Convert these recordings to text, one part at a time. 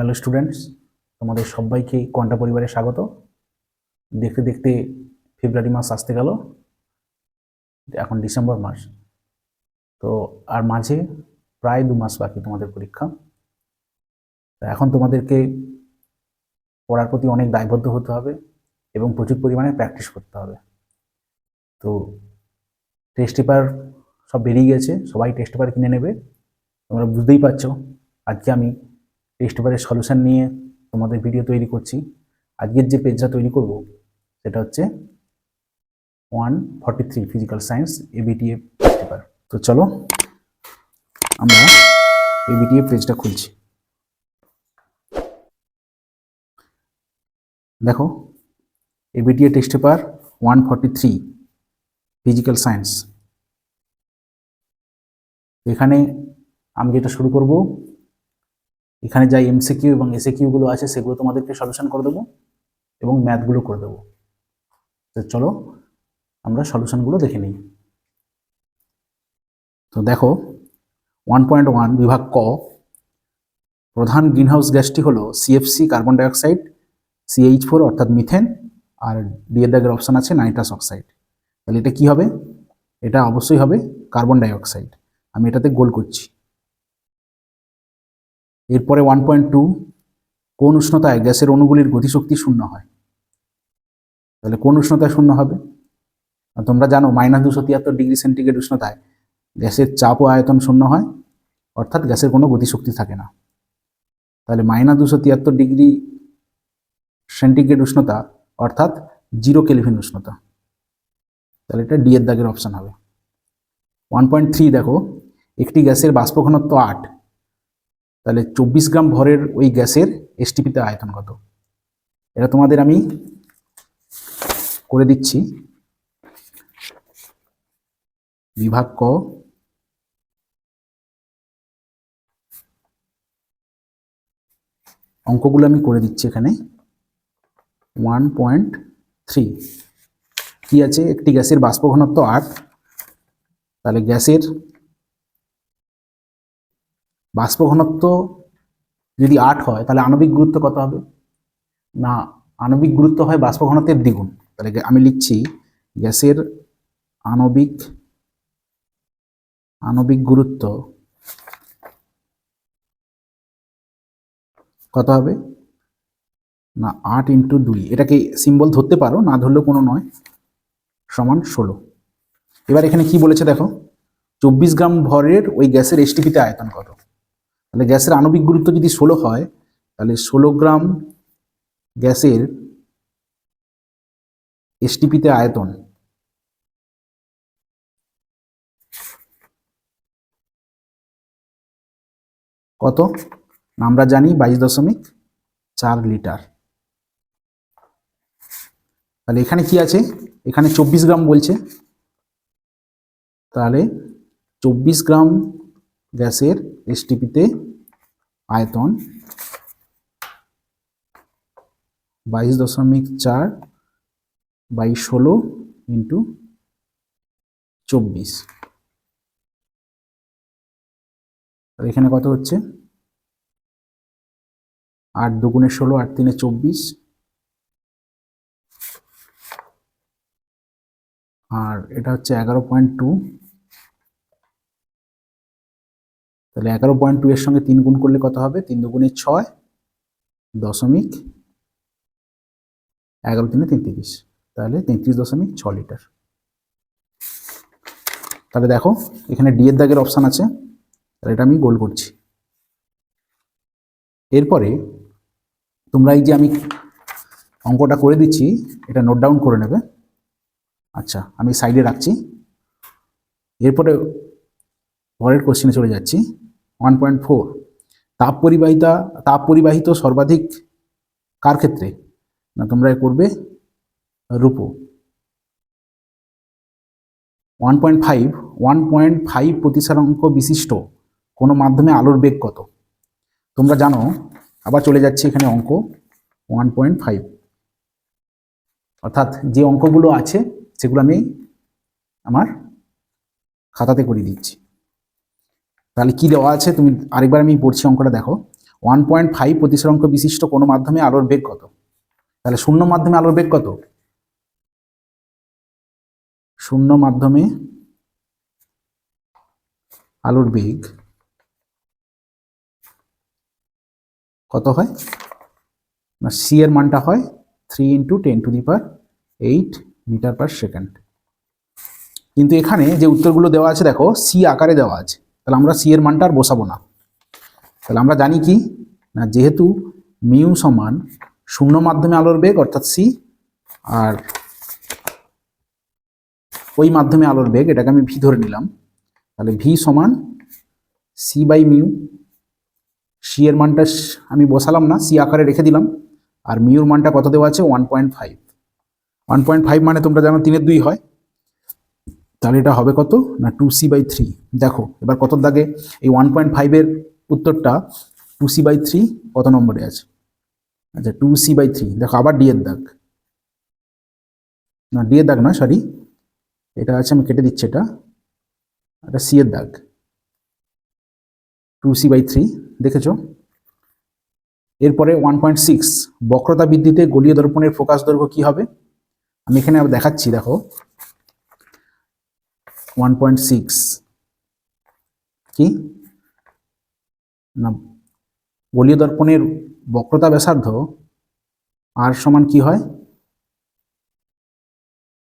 Hello students, তোমাদের সবাইকে quanta পরিবারে স্বাগত। দেখতে দেখতে ফেব্রুয়ারি মাস আসতে গেল, এখন ডিসেম্বর মাস। তো আর মাঝে প্রায় 2 মাস বাকি তোমাদের পরীক্ষা। এখন তোমাদেরকে পড়ার প্রতি অনেক দায়বদ্ধ হতে হবে এবং প্রচুর পরিমাণে প্র্যাকটিস করতে হবে। তো টেস্ট পেপার সব বেরিয়ে গেছে, সবাই টেস্ট পেপার কিনে নেবে। তোমরা বুঝতেই পারছো আজকে আমি টেস্ট পেপারের সলিউশন নিয়ে তোমাদের ভিডিও তৈরি করছি। আজকের যে পেজটা তৈরি করব সেটা হচ্ছে 143 physical science ABTA test paper. তো চলো আমরা এবিটিএ পেজটা খুলছি। দেখো, ABTA test paper 143 physical science. এখানে আমি যেটা শুরু করব, এখানে যা এমসিকিউ এবং এসএকিউগুলো আছে সেগুলো তোমাদেরকে সলিউশন করে দেবো এবং ম্যাথগুলো করে দেবো। তো চলো আমরা সলিউশনগুলো দেখে নিই। তো দেখো, 1.1 বিভাগ ক, প্রধান গ্রিনহাউস গ্যাসটি হলো সিএফসি কার্বন ডাইঅক্সাইড, CH4 অর্থাৎ মিথেন, আর ডি এর দাগের অপশান আছে নাইট্রাস অক্সাইড। তাহলে এটা কি হবে? এটা অবশ্যই হবে কার্বন ডাইঅক্সাইড। আমি এটাতে গোল করছি। এরপরে 1.2, কোন উষ্ণতায় গ্যাসের অণুগুলির গতিশক্তি শূন্য হয়? তাহলে কোন উষ্ণতায় শূন্য হবে? তোমরা জানো -273 ডিগ্রি সেন্টিগ্রেড উষ্ণতায় গ্যাসের চাপ ও আয়তন শূন্য হয়, অর্থাৎ গ্যাসের কোনো গতিশক্তি থাকে না। তাহলে -273 ডিগ্রি সেন্টিগ্রেড উষ্ণতা অর্থাৎ 0 কেলভিন উষ্ণতা। তাহলে এটা ডি এর দাগের অপশান হবে। 1.3 দেখো, একটি গ্যাসের বাষ্প ঘনত্ব 8, তাহলে 24 গ্রাম ভরের ওই গ্যাসের এসটিপিতে আয়তন কত? এটা তোমাদের আমি করে দিচ্ছি। বিভাগ ক, অঙ্কগুলো আমি করে দিচ্ছি এখানে। 1.3 কি আছে? একটি গ্যাসের বাষ্প ঘনত্ব 8, তাহলে গ্যাসের বাষ্প ঘনত্ব যদি 8 হয় তাহলে আণবিক গুরুত্ব কত হবে? না, আণবিক গুরুত্ব হয় বাষ্প ঘনত্বের দ্বিগুণ। তাহলে আমি লিখছি গ্যাসের আণবিক গুরুত্ব কত হবে? না, 8 × 2, এটাকে সিম্বল ধরতে পারো, না ধরলেও কোনো নয়, সমান 16। এবার এখানে কি বলেছে দেখো, 24 গ্রাম ভরের ওই গ্যাসের এসটিপিতে আয়তন কত? তাহলে গ্যাসের আণবিক গুরুত্ব যদি 16 হয়, তাহলে 16 গ্রাম গ্যাসের এসটিপিতে আয়তন কত? আমরা জানি 22.4 লিটার। তাহলে এখানে কি আছে? এখানে 24 গ্রাম বলছে, তাহলে 24 গ্রাম গ্যাসের এসটিপিতে আয়তন 22.4 / 16 × 24। আর এখানে কত হচ্ছে? 8 × 2 = 16, 8 × 3 = 24, আর এটা হচ্ছে 11.2। তাহলে 11.2 এর সঙ্গে 3 গুণ করলে কত হবে? 3 × 2 = 6, 11 × 3 = 33, তাহলে 33.6 লিটার। তাহলে দেখো এখানে ডি এর দাগের অপশান আছে, তাহলে এটা আমি গোল করছি। এরপরে তোমরা এই যে আমি অঙ্কটা করে দিচ্ছি, এটা নোট ডাউন করে নেবে। আচ্ছা, আমি সাইডে রাখছি। এরপরে পরের কোশ্চেনে চলে যাচ্ছি। 1.4, তাপ পরিবাহিত সর্বাধিক কার ক্ষেত্রে? না, তোমরা করবে রূপো। 1.5 প্রতিসরাঙ্ক বিশিষ্ট কোনো মাধ্যমে আলোর বেগ কত? তোমরা জানো, আবার চলে যাচ্ছে এখানে অঙ্ক 1.5, অর্থাৎ যে অঙ্কগুলো আছে সেগুলো আমি আমার খাতাতে করে দিচ্ছি। তাহলে কি দেওয়া আছে তুমি আরেকবার আমি পড়ছি অঙ্কটা দেখো। 1.5 প্রতিসরাঙ্ক বিশিষ্ট কোনো মাধ্যমে আলোর বেগ কত? তাহলে শূন্য মাধ্যমে আলোর বেগ কত? শূন্য মাধ্যমে আলোর বেগ কত হয় না, সি এর মানটা হয় 3 × 10⁸ মিটার পার সেকেন্ড। কিন্তু এখানে যে উত্তরগুলো দেওয়া আছে দেখো সি আকারে দেওয়া আছে, তাহলে আমরা সি এর মানটা আর বসাবো না। তাহলে আমরা জানি কি না, যেহেতু মিউ সমান শূন্য মাধ্যমে আলোর বেগ অর্থাৎ সি, আর ওই মাধ্যমে আলোর বেগ এটাকে আমি ভি ধরে নিলাম, তাহলে ভি সমান সি বাই মিউ। সি এর মানটা আমি বসালাম না, সি আকারে রেখে দিলাম। আর মিউর মানটা কত দেওয়া আছে? 1.5। 1.5 মানে তোমরা জানো 3/2 হয়, তাহলে এটা হবে কত না 2c/3। দেখো এবার কত দাগে এই 1.5 উত্তরটা 2c/3 কত নম্বরে আছে? আচ্ছা 2c/3। দেখো আবার ডি এর দাগ, না ডি এর দাগ না, সরি এটা আছে, আমি কেটে দিচ্ছি, এটা সি এর দাগ। 2c/3 দেখেছো। এরপরে 1.6 বক্রতা বৃদ্ধিতে গোলীয় দর্পণের ফোকাস দৈর্ঘ্য কি হবে? আমি এখানে আবার দেখাচ্ছি, দেখো 1.6 কি না, গোলীয় দর্পণের বক্রতা ব্যাসার্ধ আর সমান কি হয়?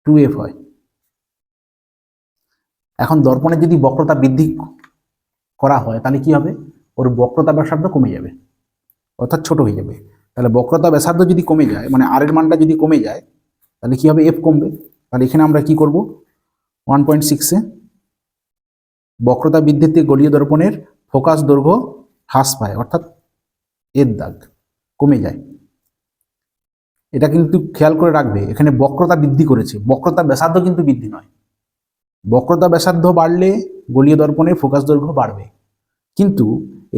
2f হয়। এখন দর্পণের যদি বক্রতা বৃদ্ধি করা হয় তাহলে কি হবে? ওর বক্রতা ব্যাসার্ধ কমে যাবে, অর্থাৎ ছোট হয়ে যাবে। তাহলে বক্রতা ব্যাসার্ধ যদি কমে যায়, মানে আর এর মানটা যদি কমে যায়, তাহলে কি হবে? এফ কমবে। তাহলে এখানে আমরা কি করব? 1.6-এ বক্রতা বৃদ্ধিতে গোলীয় দর্পণের ফোকাস দৈর্ঘ্য হ্রাস পায়, অর্থাৎ এর দাগ কমে যায়। এটা কিন্তু খেয়াল করে রাখবে, এখানে বক্রতা বৃদ্ধি করেছে, বক্রতা ব্যাসার্ধ কিন্তু বৃদ্ধি নয়। বক্রতা ব্যাসার্ধ বাড়লে গোলীয় দর্পণের ফোকাস দৈর্ঘ্য বাড়বে, কিন্তু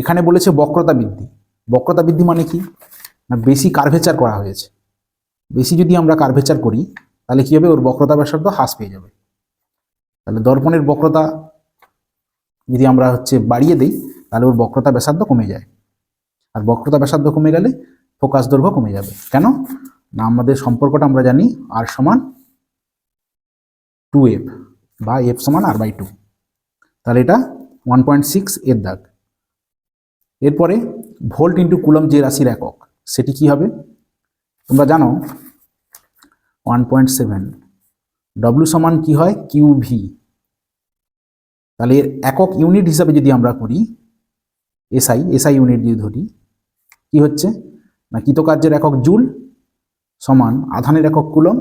এখানে বলেছে বক্রতা বৃদ্ধি। বক্রতা বৃদ্ধি মানে কি না, বেশি কার্ভেচার করা হয়েছে। বেশি যদি আমরা কার্ভেচার করি তাহলে কি হবে? ওর বক্রতা ব্যাসার্ধ হ্রাস পেয়ে যাবে। তাহলে দর্পণের বক্রতা যদি আমরা বাড়িয়ে দিই তাহলে ওর বক্রতা ব্যাসার্ধ কমে যায়, আর বক্রতা ব্যাসার্ধ কমে গেলে ফোকাস দৈর্ঘ্য কমে যাবে। কেন না, আমাদের সম্পর্কটা আমরা জানি আর সমান 2f বা f সমান r/2। তাহলে এটা 1.6 এর দাগ। এরপরে ভোল্ট ইন্টু কুলম্ব যে রাশির একক, সেটি কি হবে? তোমরা জানো 1.7 ডব্লিউ সমান কি হয়? QV। তাহলে এর একক ইউনিট হিসাবে যদি আমরা করি এসআই ইউনিট যদি ধরি, কি হচ্ছে না, কৃতকার্যের একক জুল সমান আধানের একক কুলম্ব,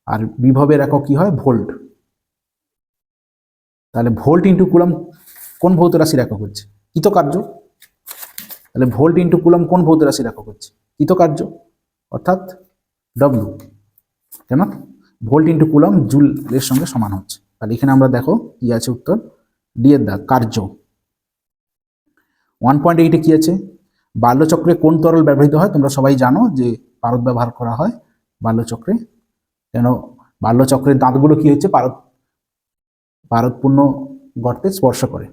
আর বিভবের একক কি হয়? ভোল্ট। তাহলে ভোল্ট ইন্টু কুলম্ব কোন ভৌত রাশির একক হচ্ছে? কৃতকার্য। তাহলে ভোল্ট ইন্টু কুলম্ব কোন ভৌত রাশির একক হচ্ছে? কৃতকার্য, অর্থাৎ ডব্লিউ। কেন? ভোল্ট ইন্টু কুলম্ব জুলের সঙ্গে সমান হচ্ছে। তাহলে এখানে আমরা দেখো কি আছে উত্তর, ডি এর দাগ, কার্য। 1.8-এ কি আছে? বাল্যচক্রে কোন তরল ব্যবহৃত হয়? তোমরা সবাই জানো যে পারদ ব্যবহার করা হয় বাল্যচক্রে। কেন? বাল্যচক্রের দাঁতগুলো কি হচ্ছে? পারদপূর্ণ গর্তে স্পর্শ করে,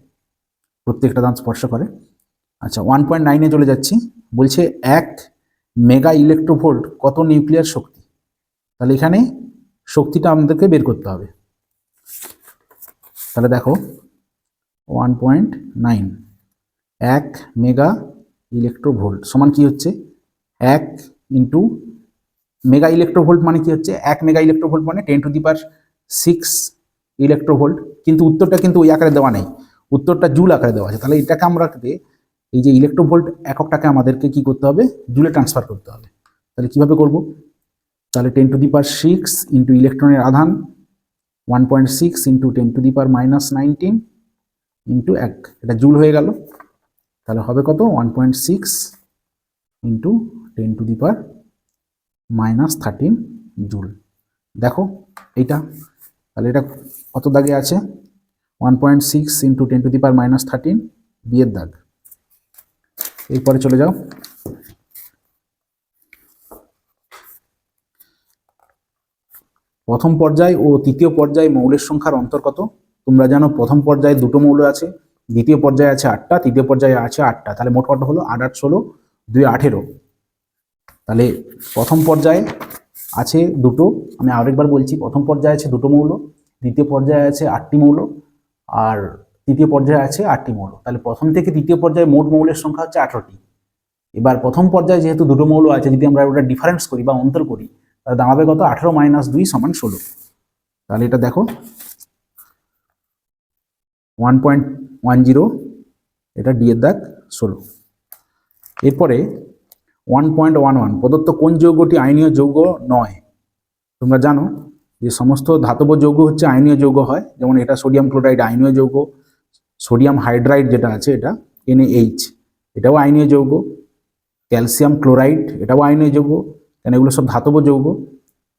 প্রত্যেকটা দাঁত স্পর্শ করে। আচ্ছা 1.9-এ চলে যাচ্ছি, বলছে 1 মেগা ইলেকট্রোভোল্ট কত নিউক্লিয়ার শক্তি? তাহলে এখানে শক্তিটা আমাদেরকে বের করতে হবে। তাহলে দেখো 1.9 1 মেগা ইলেকট্রোভোল্ট সমান কি হচ্ছে? 1 ইন্টু মেগা ইলেকট্রোভোল্ট মানে কি হচ্ছে? 1 মেগা ইলেকট্রোভোল্ট মানে 10⁶ ইলেকট্রোভোল্ট। কিন্তু উত্তরটা কিন্তু ওই আকারে দেওয়া নেই, উত্তরটা জুল আকারে দেওয়া আছে। তাহলে এটাকে আমরা এই যে ইলেকট্রোভোল্ট এককটাকে আমাদেরকে কি করতে হবে? জুলে ট্রান্সফার করতে হবে। তাহলে কিভাবে করব? তাহলে 10⁶ ইন্টু ইলেকট্রনের আধান 1.6 ইন্টু 10⁻⁻19 ইন্টু 1, এটা জুল হয়ে গেল। তাহলে হবে কত? 1.6 ইন্টু 10⁻⁻13 জুল। দেখো এইটা, তাহলে এটা কত দাগে আছে? 1.6 ইন্টু 10⁻⁻13 বি এর দাগ। এরপরে চলে যাও প্রথম পর্যায় ও তৃতীয় পর্যায়ে মৌলের সংখ্যার অন্তর কত? তোমরা জানো প্রথম পর্যায়ে দুটো মৌল আছে, দ্বিতীয় পর্যায়ে আছে 8টা, তৃতীয় পর্যায়ে আছে 8টা, তাহলে মোট কত হলো? 8 8 16, 2 18। তাহলে প্রথম পর্যায়ে আছে দুটো, আমি আরেকবার বলছি, প্রথম পর্যায়ে আছে দুটো মৌল, দ্বিতীয় পর্যায়ে আছে 8টি মৌল, আর তৃতীয় পর্যায়ে আছে 8টি মৌল। তাহলে প্রথম থেকে তৃতীয় পর্যায়ে মোট মৌলের সংখ্যা হচ্ছে 18টি। এবার প্রথম পর্যায়ে যেহেতু দুটো মৌল আছে, যদি আমরা ওটা ডিফারেন্স করি বা অন্তর করি, তাহলে দাঁড়াবে কত? 18 - 2 = 16। তাহলে এটা দেখো 1.10, এটা ডি এর দাগ 16। এরপরে 1.11, প্রদত্ত কোন যৌগটি আয়নীয় যৌগ নয়? তোমরা জানো যে সমস্ত ধাতব যৌগ হচ্ছে আয়নীয় যৌগ হয়, যেমন এটা সোডিয়াম ক্লোরাইড আয়নীয় যৌগ, সোডিয়াম হাইড্রাইড যেটা আছে এটা NaH, এটাও আয়নীয় যৌগ, ক্যালসিয়াম ক্লোরাইড এটাও আয়নীয় যৌগ, কারণ এগুলো সব ধাতব যৌগ।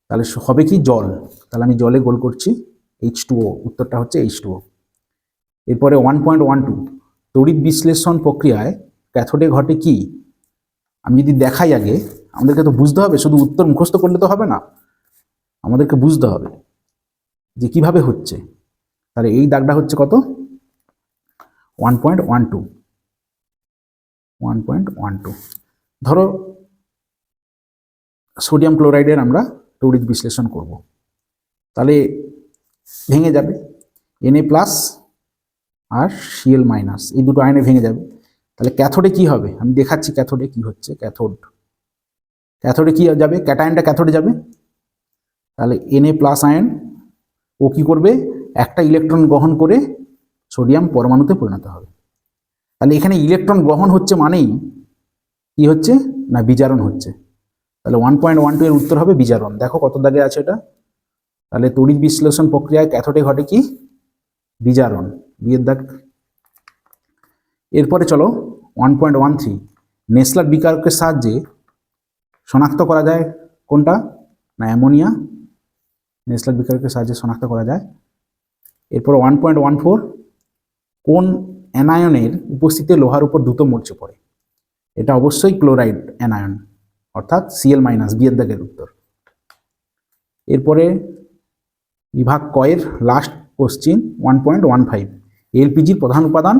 তাহলে হবে কি? জল। তাহলে আমি জলে গোল করছি, H2O, উত্তরটা হচ্ছে H2O। এরপরে 1.12, তড়িৎ বিশ্লেষণ প্রক্রিয়ায় ক্যাথোডে ঘটে কি? আমি যদি দেখাই আগে, আমাদেরকে তো বুঝতে হবে, শুধু উত্তর মুখস্থ করলে তো হবে না, আমাদেরকে বুঝতে হবে যে কিভাবে হচ্ছে। তাহলে এই দাগটা হচ্ছে কত? 1.12। 1.12, ধরো সোডিয়াম ক্লোরাইডের আমরা তড়িৎ বিশ্লেষণ করব, তাহলে ভেঙে যাবে, Na+ আর Cl-, এই দুটো আয়নে ভেঙে যাবে। তাহলে ক্যাথোডে কি হবে? আমি দেখাচ্ছি ক্যাথোডে কি হচ্ছে। ক্যাথোডে কি যাবে? ক্যাটায়নটা ক্যাথোডে যাবে, তাহলে Na+ আয়ন ও কি করবে? একটা ইলেকট্রন গ্রহণ করে সোডিয়াম পরমাণুতে পরিণত হবে। তাহলে এখানে ইলেকট্রন গ্রহণ হচ্ছে মানেই কি হচ্ছে? না, বিজারণ হচ্ছে। তাহলে 1.12 এর উত্তর হবে বিজারণ। দেখো কত দাগে আছে এটা। তাহলে তড়িৎ বিশ্লেষণ প্রক্রিয়ায় ক্যাথোডে ঘটে কি? বিজারণ, বিয়ের দাগ। এরপরে চলো 1.13, নেসলার বিকারকের সাহায্যে শনাক্ত করা যায় কোনটা? না, অ্যামোনিয়া নেসলার বিকারকের সাহায্যে শনাক্ত করা যায়। এরপর 1.14, কোন অ্যানায়নের উপস্থিতিতে লোহার উপর দ্রুত মরচে পড়ে? এটা অবশ্যই ক্লোরাইড অ্যানায়ন, অর্থাৎ Cl-, বিয়ের দাগের উত্তর। এরপরে বিভাগ কয়ের লাস্ট কোশ্চিন 1.15, এলপিজির প্রধান উপাদান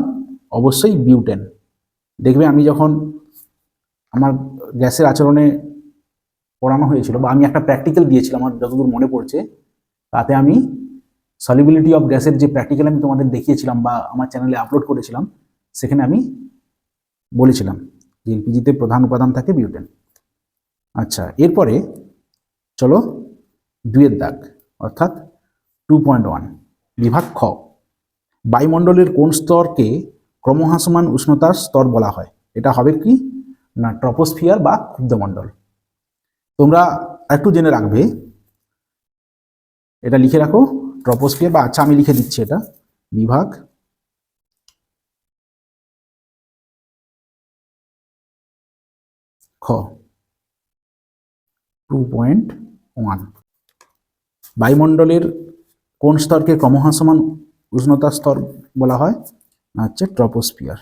অবশ্যই বিউটেন। দেখবে আমি যখন আমার গ্যাসের আচরণে পড়ানো হয়েছিল, বা আমি একটা প্র্যাকটিক্যাল দিয়েছিলাম, আমার যতদূর মনে পড়ছে, তাতে আমি সলিবিলিটি অফ গ্যাসের যে প্র্যাকটিক্যাল আমি তোমাদের দেখিয়েছিলাম বা আমার চ্যানেলে আপলোড করেছিলাম, সেখানে আমি বলেছিলাম যে এলপিজিতে প্রধান উপাদান থাকে বিউটেন। আচ্ছা, এরপরে চলো 2 দাগ, অর্থাৎ 2.1, বিভাগ খ, বায়ুমণ্ডলের কোন স্তরকে ক্রমহ্রাসমান উষ্ণতার স্তর বলা হয়? এটা হবে কি? না, ট্রপোস্ফিয়ার বা ক্ষুব্ধমণ্ডল। তোমরা একটু জেনে রাখবে, এটা লিখে রাখো, ট্রপোস্ফিয়ার, বা আচ্ছা আমি লিখে দিচ্ছি, এটা বিভাগ খ 2.1, বায়ুমণ্ডলের কোন স্তরকে ক্রমহ্রাসমান উষ্ণতার স্তর বলা হয়? না, হচ্ছে ট্রপোস্ফিয়ার।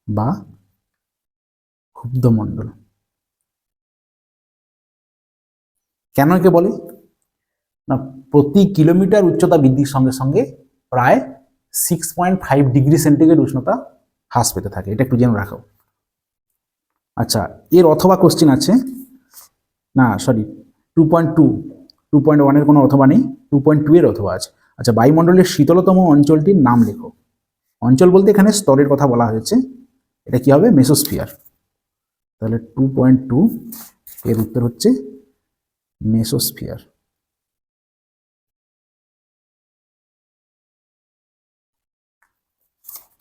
বা ক্ষুব্ধমণ্ডল। কেন একে বলে? না, প্রতি কিলোমিটার উচ্চতা বৃদ্ধির সঙ্গে সঙ্গে প্রায় 6.5 ডিগ্রি সেন্টিগ্রেড উষ্ণতা হ্রাস পেতে থাকে, এটা একটু জেনে রাখো। আচ্ছা, এর অথবা কোশ্চিন আছে, না সরি, 2.1 এর কোনো অথবা নেই, 2.2 এর অথবা আছে। আচ্ছা, বায়ুমণ্ডলের শীতলতম অঞ্চলটির নাম লেখো। অঞ্চল বলতে এখানে স্তরের কথা বলা হয়েছে, এটা কি হবে? মেসোস্ফিয়ার। তাহলে 2.2 এর উত্তর হচ্ছে মেসোস্ফিয়ার।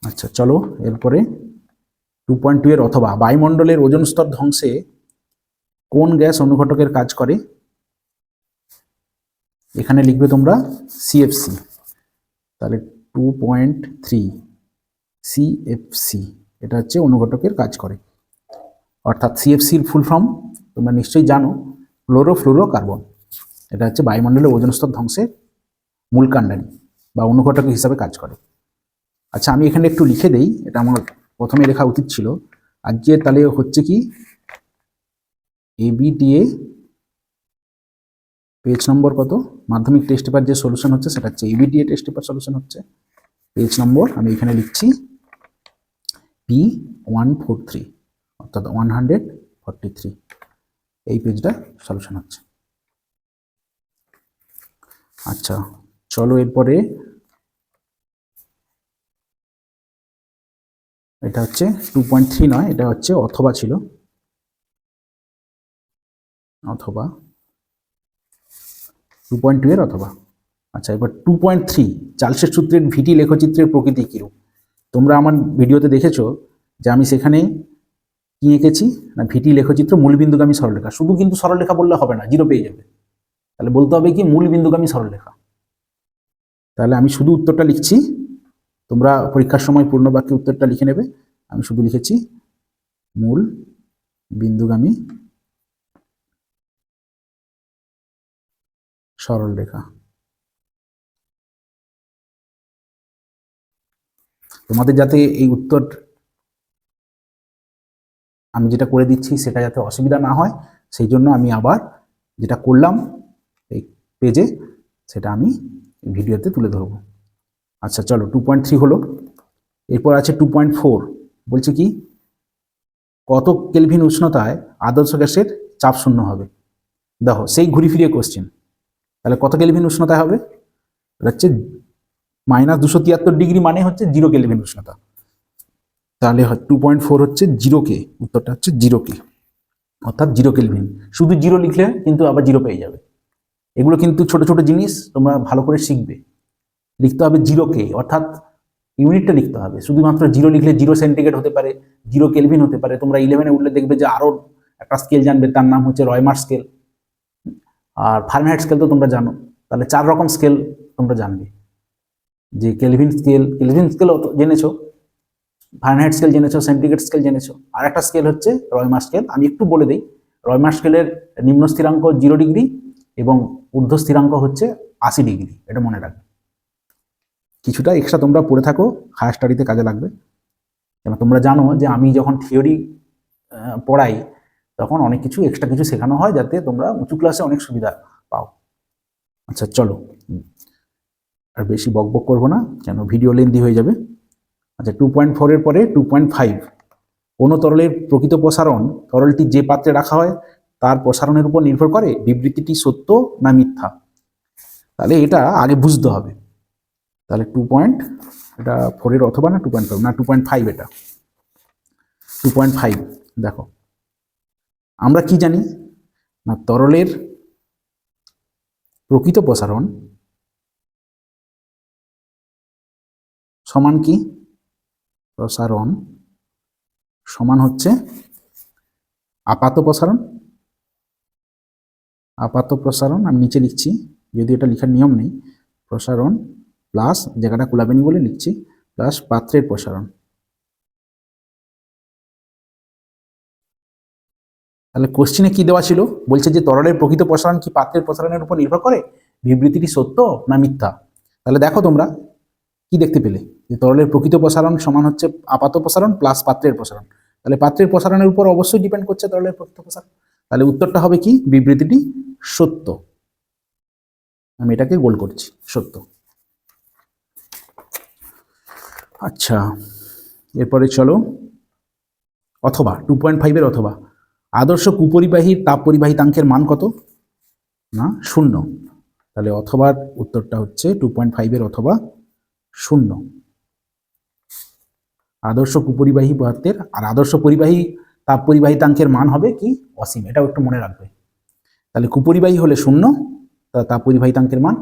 আচ্ছা চলো, এরপরে 2.2 এর অথবা, বায়ুমণ্ডলের ওজোন স্তর ধ্বংসে কোন গ্যাস অনুঘটকের কাজ করে? এখানে লিখবে তোমরা CFC। তাহলে 2.3 CFC, এটা হচ্ছে অনুঘটকের কাজ করে। অর্থাৎ CFCর ফুল ফর্ম তোমরা নিশ্চয়ই জানো, ক্লোরোফ্লুরোকার্বন। এটা হচ্ছে বায়ুমণ্ডলের ওজোন স্তর ধ্বংসের মূল কাণ্ডারি বা অনুঘটক হিসাবে কাজ করে। আচ্ছা, আমি এখানে একটু লিখে দেই, এটা আমার প্রথমে লেখা উচিত ছিল। আজকে তাহলে হচ্ছে কি, ABTA পেজ নম্বর কত? মাধ্যমিক টেস্ট পেপার যে সলিউশন হচ্ছে সেটা হচ্ছে ইবিটিএ টেস্ট পেপার সলিউশন হচ্ছে। পেজ নম্বর আমি এখানে লিখছি P143 অর্থাৎ 143, এই পেজটা সলিউশন হচ্ছে। আচ্ছা চলো এরপরে এটা হচ্ছে 2.3 নয়, এটা হচ্ছে অথবা ছিল, অথবা 2.2 এর অথবা। আচ্ছা এবার 2.3 চার্লসের সূত্রের ভিটি লেখচিত্রের প্রকৃতি কিরূপ? তোমরা আমার ভিডিওতে দেখেছো যে আমি সেখানে কি এঁকেছি না, ভিটি লেখচিত্র মূলবিন্দুগামী সরলরেখা। শুধু কিন্তু সরলরেখা বললে হবে না, জিরো পেয়ে যাবে, তাহলে বলতে হবে কি মূলবিন্দুগামী সরলরেখা। তাহলে আমি শুধু উত্তরটা লিখছি, তোমরা পরীক্ষার সময় পূর্ণ বাক্যে উত্তরটা লিখে নেবে। আমি শুধু লিখেছি মূল বিন্দুগামী সরলরেখা। তোমাদের যাতে এই উত্তর আমি যেটা করে দিচ্ছি সেটা যাতে অসুবিধা না হয়, সেই জন্য আমি আবার যেটা করলাম এই পেজে সেটা আমি ভিডিওতে তুলে ধরবো। আচ্ছা চলো 2.3 হলো, এরপর আছে 2.4। বলছে কি কত কেলভিন উষ্ণতায় আদর্শ গ্যাসের চাপ শূন্য হবে? দেখো সেই ঘুরি ফিরিয়ে কোশ্চেন। তাহলে কত কেলভিন উষ্ণতায় হবে? এটা হচ্ছে -273 ডিগ্রি, মানে হচ্ছে 0 কেলভিন উষ্ণতা। তাহলে 2.4 হচ্ছে 0K, উত্তরটা হচ্ছে 0K অর্থাৎ 0 কেলভিন। শুধু 0 লিখলে কিন্তু আবার 0 পেয়ে যাবে। এগুলো কিন্তু ছোট ছোট জিনিস, তোমরা ভালো করে শিখবে। লিখতে হবে 0K অর্থাৎ ইউনিটটা লিখতে হবে। শুধুমাত্র 0 লিখলে 0 সেন্টিগ্রেড হতে পারে, 0 কেলভিন হতে পারে। তোমরা 11-এ উঠলে দেখবে যে আরও একটা স্কেল জানবে, তার নাম হচ্ছে রয়মার স্কেল। আর ফারেনহাইট স্কেল তো তোমরা জানো। তাহলে 4 রকম স্কেল তোমরা জানবে, যে কেলভিন স্কেল জেনেছো, ফারেনহাইট স্কেল জেনেছো, সেন্টিগ্রেড স্কেল জেনেছো। আর একটা স্কেল হচ্ছে রয়মার স্কেল। আমি একটু বলে দিই, রয়মার স্কেলের নিম্ন স্থিরাঙ্ক 0 ডিগ্রি এবং ঊর্ধ্ব স্থিরাঙ্ক হচ্ছে 80 ডিগ্রি। এটা মনে রাখবে। কিছুটা এক্সট্রা তোমরা পড়ে থাকো, হায়ার স্টাডিতে কাজে লাগবে। কেন তোমরা জানো যে আমি যখন থিওরি পড়াই তখন অনেক কিছু এক্সট্রা কিছু শেখানো হয়, যাতে তোমরা উঁচু ক্লাসে অনেক সুবিধা পাও। আচ্ছা চলো, আর বেশি বকবক করবো না, কেন ভিডিও লেন্দি হয়ে যাবে। আচ্ছা 2.4 এর পরে 2.5। কোনো তরলের প্রকৃত প্রসারণ তরলটি যে পাত্রে রাখা হয় তার প্রসারণের উপর নির্ভর করে, বিবৃতিটি সত্য না মিথ্যা? তাহলে এটা আগে বুঝতে হবে। তাহলে এটা 4 এর অথবা না 2.5 না 2.5, এটা 2.5। দেখো আমরা কি জানি না, তরলের প্রকৃত প্রসারণ সমান কি? প্রসারণ সমান হচ্ছে আপাত প্রসারণ। আপাত প্রসারণ আমি নিচে লিখছি, যদি এটা লেখার নিয়ম নেই, প্রসারণ প্লাস জায়গাটা কুলাবেনি বলে লিখছি, প্লাস পাত্রের প্রসারণ। তাহলে কোশ্চেনে কি দেওয়া ছিল? বলছে যে তরলের প্রকৃত প্রসারণ কি পাত্রের প্রসারণের উপর নির্ভর করে, বিবৃতিটি সত্য না মিথ্যা? তাহলে দেখো তোমরা কি দেখতে পেলে, যে তরলের প্রকৃত প্রসারণ সমান হচ্ছে আপাত প্রসারণ প্লাস পাত্রের প্রসারণ। তাহলে পাত্রের প্রসারণের উপর অবশ্যই ডিপেন্ড করছে তরলের প্রকৃত প্রসারণ। তাহলে উত্তরটা হবে কি? বিবৃতিটি সত্য। আমি এটাকে গোল করছি, সত্য। আচ্ছা এরপরে চলো অথবা 2.5 এর অথবা। আদর্শ কুপরিবাহীর তাপ পরিবাহিতাঙ্কের মান কত? না 0। তাহলে অথবার উত্তরটা হচ্ছে 2.5 এর অথবা 0। আদর্শ কুপরিবাহী পদার্থের আর আদর্শ পরিবাহী তাপ পরিবাহিতাঙ্কের মান হবে কি? অসীম। এটাও একটু মনে রাখবে। তাহলে কুপরিবাহী হলে 0 তার তাপ পরিবাহিতাঙ্কের মান,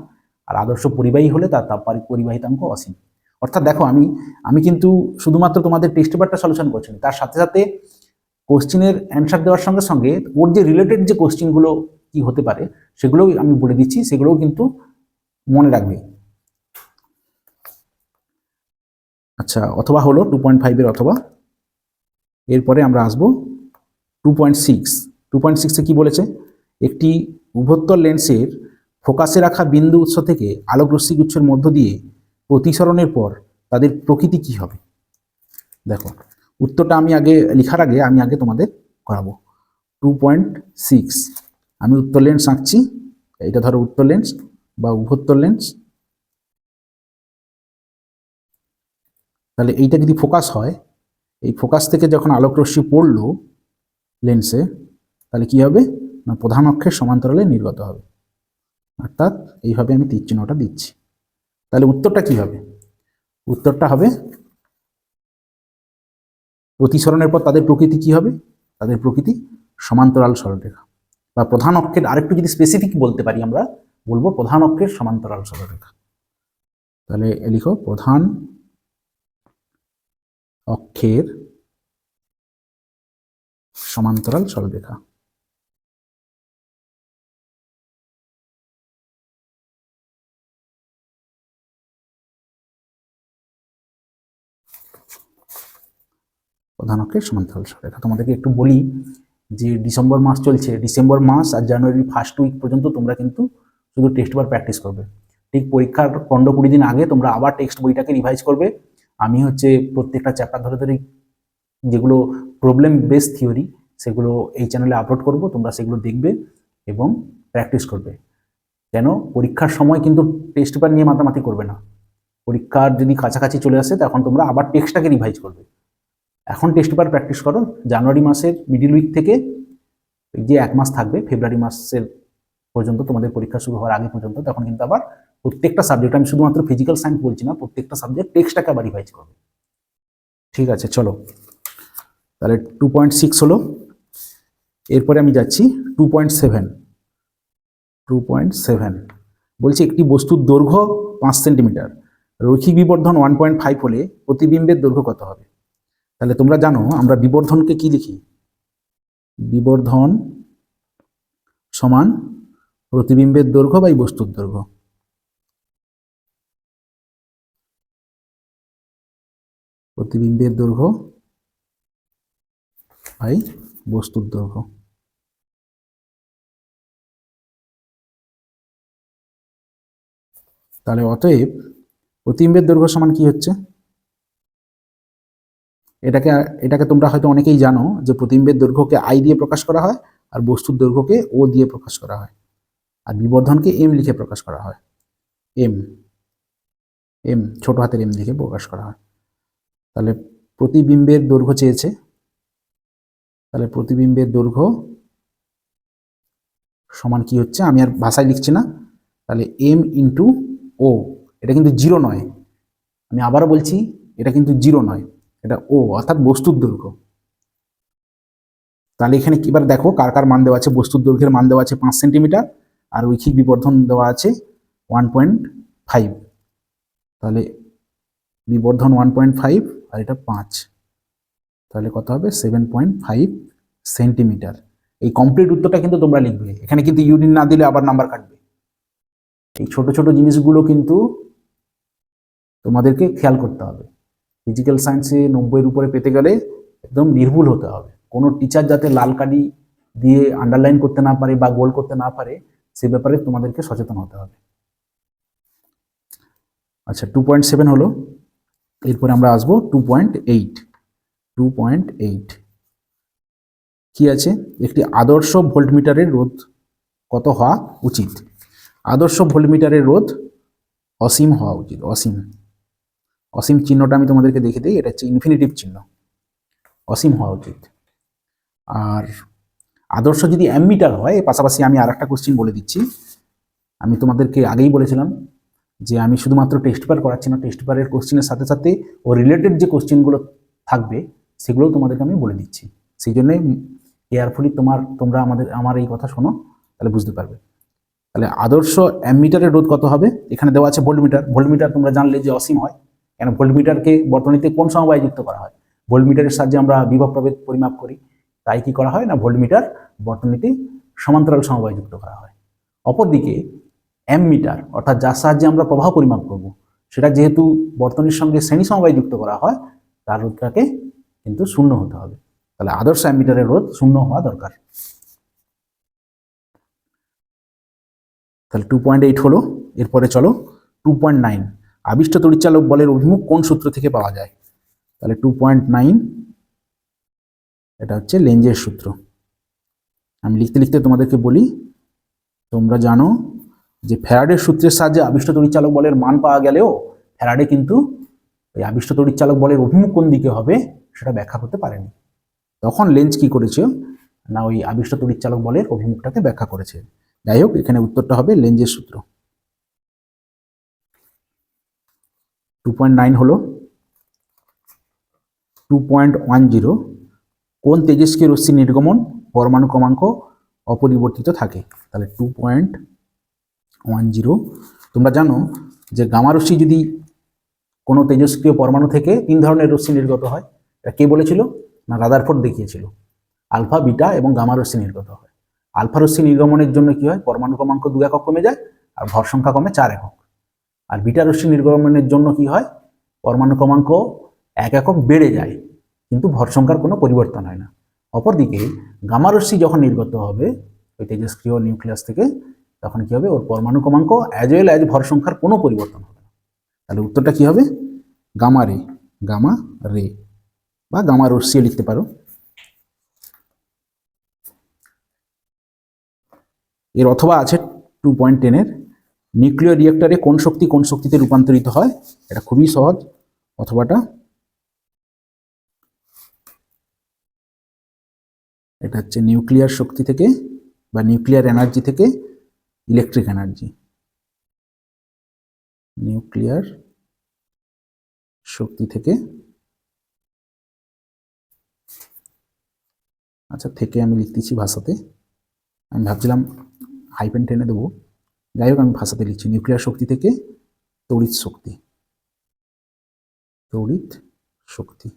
আর আদর্শ পরিবাহী হলে তার তাপ পরিবাহিতাঙ্ক অসীম। অর্থাৎ দেখো আমি কিন্তু শুধুমাত্র তোমাদের টেস্ট পেপারটা সলিউশন করছি না, তার সাথে সাথে কোশ্চিনের অ্যান্সার দেওয়ার সঙ্গে সঙ্গে ওর যে রিলেটেড যে কোশ্চিনগুলো কি হতে পারে সেগুলোও আমি বলে দিচ্ছি, সেগুলোও কিন্তু মনে রাখবে। আচ্ছা অথবা হলো 2.5 এর অথবা। এরপরে আমরা আসবো 2.6। 2.6-এ কি বলেছে? একটি উভত্তর লেন্সের ফোকাসে রাখা বিন্দু উৎস থেকে আলোকরশ্মি গুচ্ছের মধ্য দিয়ে প্রতিসরণের পর তাদের প্রকৃতি কি হবে? দেখো উত্তরটা আমি আগে লেখার আগে তোমাদের করাবো। 2.6 আমি উত্তর লেন্স আঁকছি, এটা ধরো উত্তর লেন্স বা উভোত্তর লেন্স। তাহলে এইটা যদি ফোকাস হয়, এই ফোকাস থেকে যখন আলোক রশ্মি পড়লো লেন্সে, তাহলে কি হবে না প্রধান অক্ষের সমান্তরালে নির্গত হবে। অর্থাৎ এইভাবে আমি তীর চিহ্নটা দিচ্ছি। তাহলে উত্তরটা কি হবে? উত্তরটা হবে প্রতিসরণের পর তাদের প্রকৃতি কি হবে? তাদের প্রকৃতি সমান্তরাল সরলরেখা, বা প্রধান অক্ষের আরেকটু যদি স্পেসিফিক বলতে পারি আমরা বলবো প্রধান অক্ষের সমান্তরাল সরলরেখা। তাহলে লিখো প্রধান অক্ষের সমান্তরাল সরলরেখা। প্রধান অক্ষের সমান্তরাল সরলরেখা। তোমাদেরকে একটু বলি যে ডিসেম্বর মাস চলছে, ডিসেম্বর মাস আর জানুয়ারির ফার্স্ট উইক পর্যন্ত তোমরা কিন্তু শুধু টেক্সট বার প্র্যাকটিস করবে। ঠিক পরীক্ষার 15-20 দিন আগে তোমরা আবার টেক্সট বইটাকে রিভাইজ করবে। আমি প্রত্যেকটা চ্যাপ্টার ধরে ধরে যেগুলো প্রবলেম বেস থিওরি সেগুলো এই চ্যানেলে আপলোড করব, তোমরা সেগুলো দেখবে এবং প্র্যাকটিস করবে। কেন পরীক্ষার সময় কিন্তু টেক্সট পেপার নিয়ে মাতামাতি করবে না। পরীক্ষার যদি কাছাকাছি চলে আসে তখন তোমরা আবার টেক্সটটাকে রিভাইজ করবে। এখন টেক্সট পেপার প্র্যাকটিস করো। জানুয়ারি মাসের মিডিল উইক থেকে যে 1 মাস থাকবে, ফেব্রুয়ারি মাসের পর্যন্ত তোমাদের পরীক্ষা শুরু হওয়ার আগে পর্যন্ত, তখন কিন্তু আবার প্রত্যেকটা সাবজেক্ট, আমি শুধুমাত্র ফিজিক্যাল সায়েন্স বলছি না, প্রত্যেকটা সাবজেক্ট টেক্সটটাকে আবার রিভাইজ করবে। ঠিক আছে, চলো তাহলে 2.6 হলো। এরপরে আমি যাচ্ছি 2.7। 2.7 বলছি একটি বস্তুর দৈর্ঘ্য 5 সেন্টিমিটার, রৈখিক বিবর্ধন 1.5 হলে প্রতিবিম্বের দৈর্ঘ্য কত হবে? তাহলে তোমরা জানো আমরা বিবর্ধনকে কি লিখি? বিবর্ধন সমান প্রতিবিম্বের দৈর্ঘ্য বাই বস্তুর দৈর্ঘ্য। প্রতিবিম্বের দৈর্ঘ্য বাই বস্তুর দৈর্ঘ্য। তাহলে অতএব প্রতিবিম্বের দৈর্ঘ্য সমান কি হচ্ছে? এটাকে এটাকে তোমরা হয়তো অনেকেই জানো যে প্রতিবিম্বের দৈর্ঘ্যকে আই দিয়ে প্রকাশ করা হয়, আর বস্তুর দৈর্ঘ্যকে ও দিয়ে প্রকাশ করা হয়, আর বিবর্ধনকে এম লিখে প্রকাশ করা হয়। এম এম ছোট হাতের এম লিখে প্রকাশ করা হয়। তাহলে প্রতিবিম্বের দৈর্ঘ্য চেয়েছে, তাহলে প্রতিবিম্বের দৈর্ঘ্য সমান কি হচ্ছে, আমি আর ভাষায় লিখছি না, তাহলে এম ইন্টু ও। এটা কিন্তু জিরো নয়, আমি আবারও বলছি এটা কিন্তু জিরো নয়, এটা ও অর্থাৎ বস্তুর দৈর্ঘ্য। তাহলে এখানে এবার দেখো কার কার মান দেওয়া আছে। বস্তুর দৈর্ঘ্যের মান দেওয়া আছে 5 সেন্টিমিটার, আর রৈখিক বিবর্ধন দেওয়া আছে 1.5। তাহলে বিবর্ধন 1.5 আর এটা 5, তাহলে কত হবে 7.5 সেন্টিমিটার। এই কমপ্লিট উত্তরটা কিন্তু তোমরা লিখবে, এখানে কিন্তু ইউনিট না দিলে আবার নাম্বার কাটবে। এই ছোট ছোট জিনিসগুলো কিন্তু তোমাদেরকে খেয়াল করতে হবে। ফিজিক্যাল সায়েন্সে 90-এর উপরে পেতে গেলে একদম নির্ভুল হতে হবে। কোনো টিচার যাতে লাল কালি দিয়ে আন্ডারলাইন করতে না পারে বা গোল করতে না পারে, সে ব্যাপারে তোমাদেরকে সচেতন হতে হবে। আচ্ছা 2.7 হলো। এরপরে আমরা আসবো 2.8। 2.8 কি আছে? একটি আদর্শ ভোল্টমিটারের রোধ কত হওয়া উচিত? আদর্শ ভোল্টমিটারের রোধ অসীম হওয়া উচিত। অসীম, অসীম চিহ্নটা আমি তোমাদেরকে দেখে দিই, এটা হচ্ছে ইনফিনিটিভ চিহ্ন। অসীম হওয়া উচিত। আর আদর্শ যদি অ্যামমিটার হয়, পাশাপাশি আমি আর একটা কোশ্চিন বলে দিচ্ছি। আমি তোমাদেরকে আগেই বলেছিলাম যে আমি শুধুমাত্র টেস্ট পেপার করাচ্ছি না, টেস্ট পেপারের কোশ্চিনের সাথে সাথে ও রিলেটেড যে কোশ্চিনগুলো থাকবে সেগুলোও তোমাদেরকে আমি বলে দিচ্ছি। সেই জন্যই কেয়ারফুলি তোমরা আমার এই কথা শোনো, তাহলে বুঝতে পারবে। তাহলে আদর্শ অ্যামমিটারের রোধ কত হবে? এখানে দেওয়া আছে ভোল্টমিটার। ভোল্টমিটার তোমরা জানলে যে অসীম হয়, কেন ভোল্টমিটারকে বর্তনীতে কোন সমবায়ে যুক্ত করা হয়? ভোল্টমিটারের সাহায্যে আমরা বিভব প্রভেদ পরিমাপ করি, তাই কি করা হয় না ভোল্টমিটার বর্তনীতে সমান্তরাল সমবায়ে যুক্ত করা হয়। অপরদিকে অ্যামমিটার অর্থাৎ যার সাহায্যে আমরা প্রবাহ পরিমাপ করব, সেটা যেহেতু বর্তনীর সঙ্গে শ্রেণী সমবায়ে যুক্ত করা হয়, তার রোধটাকে কিন্তু শূন্য হতে হবে। তাহলে আদর্শ অ্যামমিটারের রোধ শূন্য হওয়া দরকার। তাহলে 2.8 হলো। এরপরে চলো 2.9। আবিষ্ট তড়িৎচালক বলের অভিমুখ কোন সূত্র থেকে পাওয়া যায়? তাহলে 2.9 এটা হচ্ছে লেঞ্জের সূত্র। আমি লিখতে লিখতে তোমাদেরকে বলি তোমরা জানো যে ফ্যারাডের সূত্রের সাহায্যে আবিষ্ট তড়িৎচালক বলের মান পাওয়া গেলেও ফ্যারাডে কিন্তু ওই আবিষ্ট তড়িৎচালক বলের অভিমুখ কোন দিকে হবে সেটা ব্যাখ্যা করতে পারেনি। তখন লেন্জ কি করেছে না ওই আবিষ্ট তড়িৎচালক বলের অভিমুখটাকে ব্যাখ্যা করেছে। যাই হোক, এখানে উত্তরটা হবে লেন্জের সূত্র। 2.9 হলো 2.10 কোন তেজস্ক্রিয় রশ্মি নির্গমন পরমাণু ক্রমাঙ্ক অপরিবর্তিত থাকে। তাহলে 2.10 তোমরা জানো যে গামা রশ্মি যদি কোনো তেজস্ক্রিয় পরমাণু থেকে 3 ধরনের রশ্মি নির্গত হয়। এটা কে বলেছিল না রাদারফোর্ড দেখিয়েছিল। আলফা, বিটা এবং গামা রশ্মি নির্গত হয়। আলফা রশ্মি নির্গমনের জন্য কি হয়, পরমাণু ক্রমাঙ্ক 2 একক কমে যায় আর ভর সংখ্যা কমে 4 একক। আর বিটা রশ্মি নির্গমনের জন্য কি হয়, পরমাণু ক্রমাঙ্ক 1 একক বেড়ে যায় কিন্তু ভর সংখ্যার কোনো পরিবর্তন হয় না। অপরদিকে গামা রশ্মি যখন নির্গত হবে ওই তেজস্ক্রিয় নিউক্লিয়াস থেকে, তখন কি হবে, ওর পরমাণু ক্রমাঙ্ক অ্যাজ ওয়েল অ্যাজ ভর সংখ্যার কোনো পরিবর্তন হবে না। তাহলে উত্তরটা কি হবে, গামা রে, গামা রে বা গামা রশ্মি লিখতে পারো। এর অথবা আছে 2.10 নিউক্লিয় রিয়েক্টরে কোন শক্তি কোন শক্তিতে রূপান্তরিত হয়। এটা খুবই সহজ অথবাটা। এটা হচ্ছে নিউক্লিয়ার শক্তি থেকে বা নিউক্লিয়ার এনার্জি থেকে ইলেকট্রিক এনার্জি। নিউক্লিয়ার শক্তি থেকে, আচ্ছা থেকে আমি লিখতেছি ভাষাতে, আমি ভাবছিলাম হাইপেন টেনে দেবো, যাই হোক আমি ভাষাতে লিখছি। নিউক্লিয়ার শক্তি থেকে তড়িৎ শক্তি, তড়িৎ শক্তি।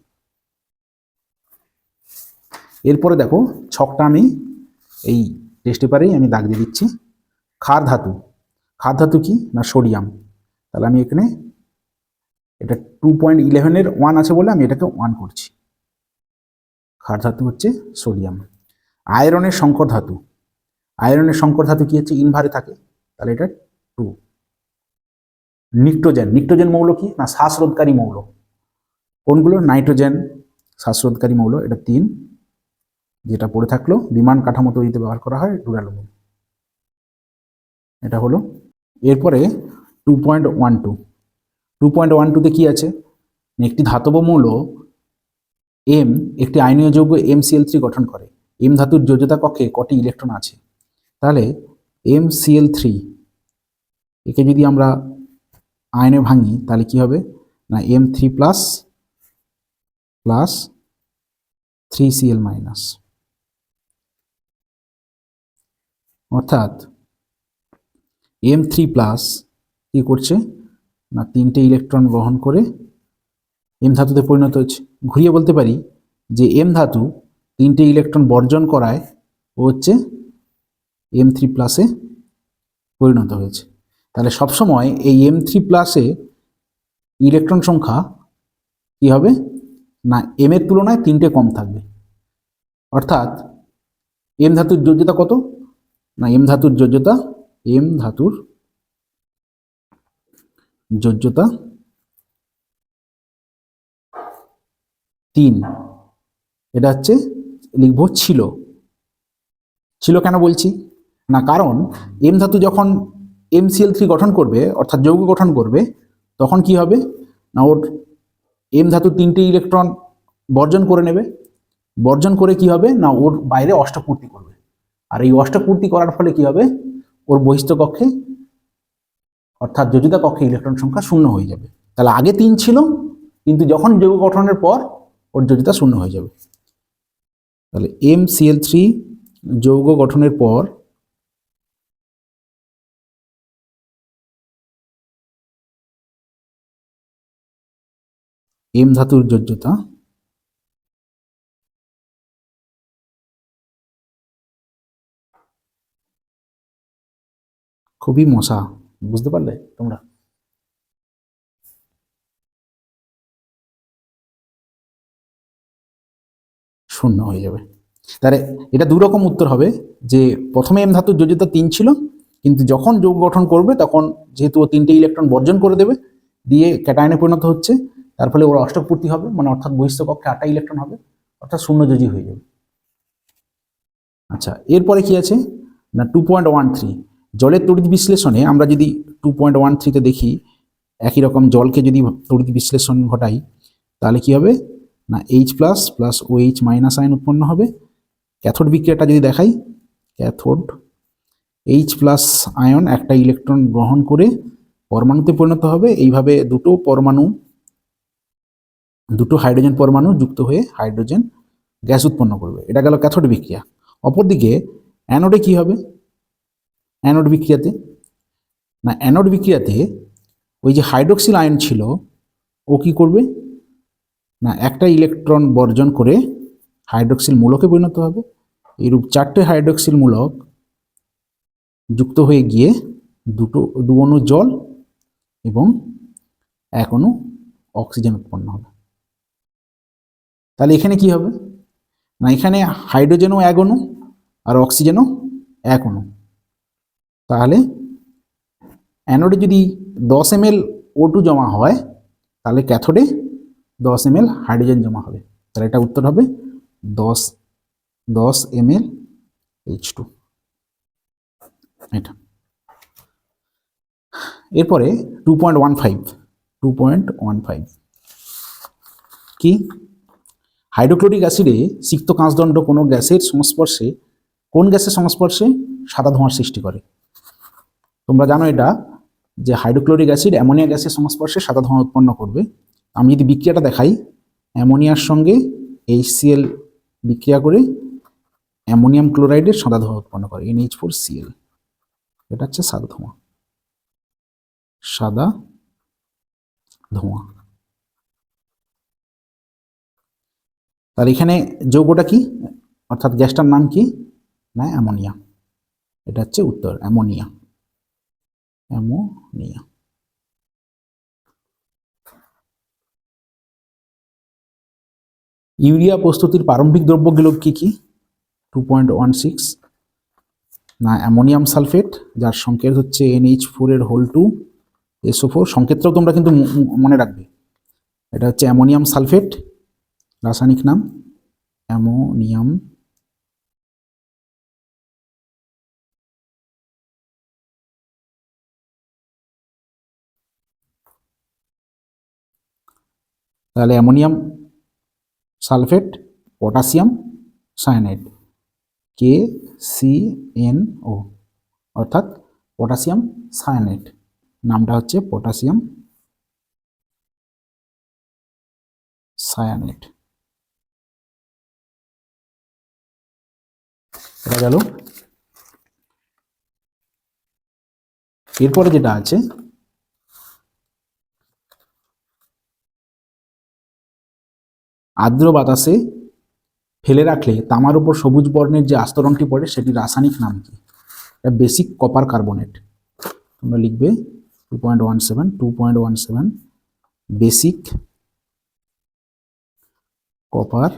এরপরে দেখো ছকটা আমি এই টেস্ট পেপারেই আমি দাগ দিয়ে দিচ্ছি। ক্ষার ধাতু, ক্ষার ধাতু কি না সোডিয়াম। তাহলে আমি এখানে এটা 2.11 1 আছে বলে আমি এটাকে 1 করছি। ক্ষার ধাতু হচ্ছে সোডিয়াম। আয়রনের সংকর ধাতু, আয়রনের সংকর ধাতু কি হচ্ছে, ইনভারে থাকে, তাহলে এটা 2। নিক্টোজেন, নিক্টোজেন মৌল কি না শ্বাসরোধকারী মৌল। কোনগুলো, নাইট্রোজেন শ্বাসরোধকারী মৌল, এটা 3। যেটা পড়ে থাকলো বিমান কাঠামো তৈরিতে ব্যবহার করা হয় ডুরালুমিন, এটা হলো। এরপরে 2.12, 2.12তে কি আছে, একটি ধাতব মৌল এম একটি আয়নীয় যৌগ MCl3 গঠন করে। এম ধাতুর যোজ্যতা কক্ষে কটি ইলেকট্রন আছে। তাহলে MCl3 একে যদি আমরা আয়নে ভাঙি তাহলে কি হবে না M3 plus plus 3Cl minus, অর্থাৎ M3 প্লাস কি করছে না 3টে ইলেকট্রন গ্রহণ করে এম ধাতুতে পরিণত হচ্ছে। ঘুরিয়ে বলতে পারি যে এম ধাতু 3টে ইলেকট্রন বর্জন করায় ও হচ্ছে M3 প্লাসে পরিণত হয়েছে। তাহলে সবসময় এই M3 প্লাসে ইলেকট্রন সংখ্যা কি হবে না এম এর তুলনায় 3টে কম থাকবে। অর্থাৎ এম ধাতুর যোজ্যতা কত না এম ধাতুর যোজ্যতা 3। এটা হচ্ছে লিখবো ছিল। ছিল কেন বলছি না, কারণ এম ধাতু যখন MCl3 গঠন করবে অর্থাৎ যৌগ গঠন করবে তখন কি হবে না ওর এম ধাতু 3টে ইলেকট্রন বর্জন করে নেবে। বর্জন করে কি হবে না ওর বাইরে অষ্টক-পূর্তি করবে। আর এই অষ্টক-পূর্তি করার ফলে কি হবে, ওর বহিস্থ কক্ষে অর্থাৎ যোজিতা কক্ষে ইলেকট্রন সংখ্যা 0 হয়ে যাবে। তাহলে আগে 3 ছিল কিন্তু যখন যৌগ গঠনের পর ওর যোজিতা 0 হয়ে যাবে। তাহলে MCl3 যৌগ গঠনের পর এম ধাতুর যোজ্যতা খুবই মশা, বুঝতে পারলে তোমরা। শূন্য হয়ে যাবে। তাহলে এটা দুরকম উত্তর হবে যে প্রথমে এম ধাতুর যোজ্যতা 3 ছিল কিন্তু যখন যৌগ গঠন করবে তখন যেহেতু ও 3টে ইলেকট্রন বর্জন করে দেবে দিয়ে ক্যাটায়নে পরিণত হচ্ছে, তার ফলে ওর অষ্টক-পূর্তি হবে, মানে অর্থাৎ বহিস্থ কক্ষে 8টা ইলেকট্রন হবে, অর্থাৎ 0 যোজি হয়ে যাবে। আচ্ছা, এরপরে কি আছে না 2.13 জলের তড়িৎ বিশ্লেষণে আমরা যদি 2.13-তে দেখি, একই রকম জলকে যদি তড়িৎ বিশ্লেষণ ঘটাই তাহলে কি হবে না H plus plus OH minus ion উৎপন্ন হবে। ক্যাথোড বিক্রিয়াটা যদি দেখাই, ক্যাথোড H প্লাস আয়ন একটা ইলেকট্রন গ্রহণ করে পরমাণুতে পরিণত হবে। এইভাবে দুটো হাইড্রোজেন পরমাণু যুক্ত হয়ে হাইড্রোজেন গ্যাস উৎপন্ন করবে। এটা গেল ক্যাথোড বিক্রিয়া। অপরদিকে অ্যানোডে কি হবে? অ্যানোড বিক্রিয়াতে ওই যে হাইড্রোক্সিল আয়ন ছিল ও কি করবে না একটা ইলেকট্রন বর্জন করে হাইড্রোক্সিল মূলকে পরিণত হবে। এরূপ 4টে হাইড্রোক্সিল মূলক যুক্ত হয়ে গিয়ে দু অণু জল এবং 1 অণু অক্সিজেন উৎপন্ন হবে। তাহলে এখানে কি হবে না এখানে হাইড্রোজেনও 1 অণু আর অক্সিজেনও 1 অণু। তাহলে অ্যানোডে যদি 10 ml O2 জমা হয় তাহলে ক্যাথোডে 10 ml হাইড্রোজেন জমা হবে। তাহলে এটা উত্তর হবে 10 ml H2। এটা এরপরে 2.15 কি হাইড্রোক্লোরিক অ্যাসিডে সিক্ত কাঁচদণ্ড কোন গ্যাসের সংস্পর্শে সাদা ধোঁয়ার সৃষ্টি করে। তোমরা জানো এটা যে হাইড্রোক্লোরিক অ্যাসিড অ্যামোনিয়া গ্যাসের সংস্পর্শে সাদা ধোঁয়া উৎপন্ন করবে। আমি যদি বিক্রিয়াটা দেখাই, অ্যামোনিয়ার সঙ্গে HCl বিক্রিয়া করে অ্যামোনিয়াম ক্লোরাইডের সাদা ধোঁয়া উৎপন্ন করে, NH4Cl। এটা হচ্ছে সাদা ধোঁয়া। তার এখানে যৌগটা কি অর্থাৎ গ্যাসটার নাম কি না অ্যামোনিয়া। এটা হচ্ছে উত্তর, অ্যামোনিয়া। ইউরিয়া প্রস্তুতির প্রারম্ভিক দ্রব্যগুলো কি কি? 2.16 না অ্যামোনিয়াম সালফেট, যার সংকেত হচ্ছে NH4 SO4। সংকেতটাও তোমরা কিন্তু মনে রাখবে। এটা হচ্ছে অ্যামোনিয়াম সালফেট, রাসায়নিক নাম অ্যামোনিয়াম তাহলে ammonium sulphate, potassium cyanide KCNO অর্থাৎ পটাশিয়াম সায়ানাইড। নামটা হচ্ছে পটাশিয়াম সায়ানাইড। এটা গেল। এরপরে যেটা আছে আর্দ্র বাতাসে ফেলে রাখলে তামার উপর সবুজ বর্ণের যে আস্তরণটি পড়ে সেটি রাসায়নিক নাম কি? এটা বেসিক কপার কার্বনেট। তোমরা লিখবে 2.17 বেসিক কপার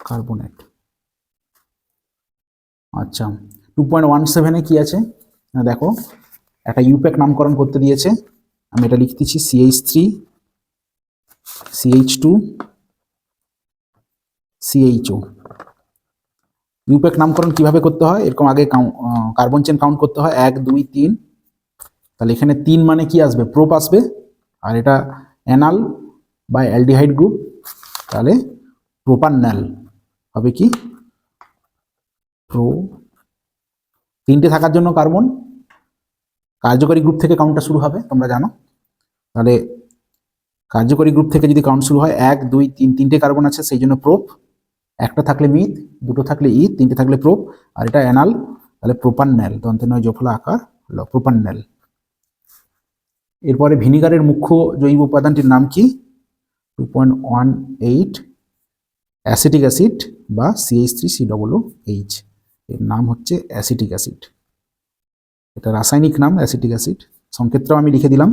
কার্বনেট। আচ্ছা 2.17-এ কি আছে না দেখো, একটা ইউপ্যাক নামকরণ করতে দিয়েছে। আমি এটা লিখতেছি CH3 CH2 CHO। ইউপ্যাক নামকরণ কিভাবে করতে হয়? এরকম আগে কার্বন চেন কাউন্ট করতে হয় 1 2 3। তাহলে এখানে 3 মানে কি আসবে? প্রোপ আসবে। আর এটা অ্যানাল বা অ্যালডিহাইড গ্রুপ, তাহলে প্রোপানল হবে কি তিনটে থাকার জন্য কার্বন কার্যকরী গ্রুপ থেকে কাউন্টটা শুরু হবে, তোমরা জানো। তাহলে কার্যকরী গ্রুপ থেকে যদি কাউন্ট শুরু হয় 1 2 3, তিনটে কার্বন আছে সেই জন্য প্রোপ। একটা থাকলে মিথ, দুটো থাকলে ইথ, তিনটে থাকলে প্রোপ, আর এটা অ্যানাল, তাহলে প্রোপানল। দন্তে নয় জফলা আকার হলো প্রোপানল। এরপরে ভিনিগারের মুখ্য জৈব উপাদানটির নাম কি? 2.18 অ্যাসিটিক অ্যাসিড বা CH3COOH। এর নাম হচ্ছে অ্যাসিটিক অ্যাসিড। এটা রাসায়নিক নাম অ্যাসিটিক অ্যাসিড। সংকেতটাও আমি লিখে দিলাম।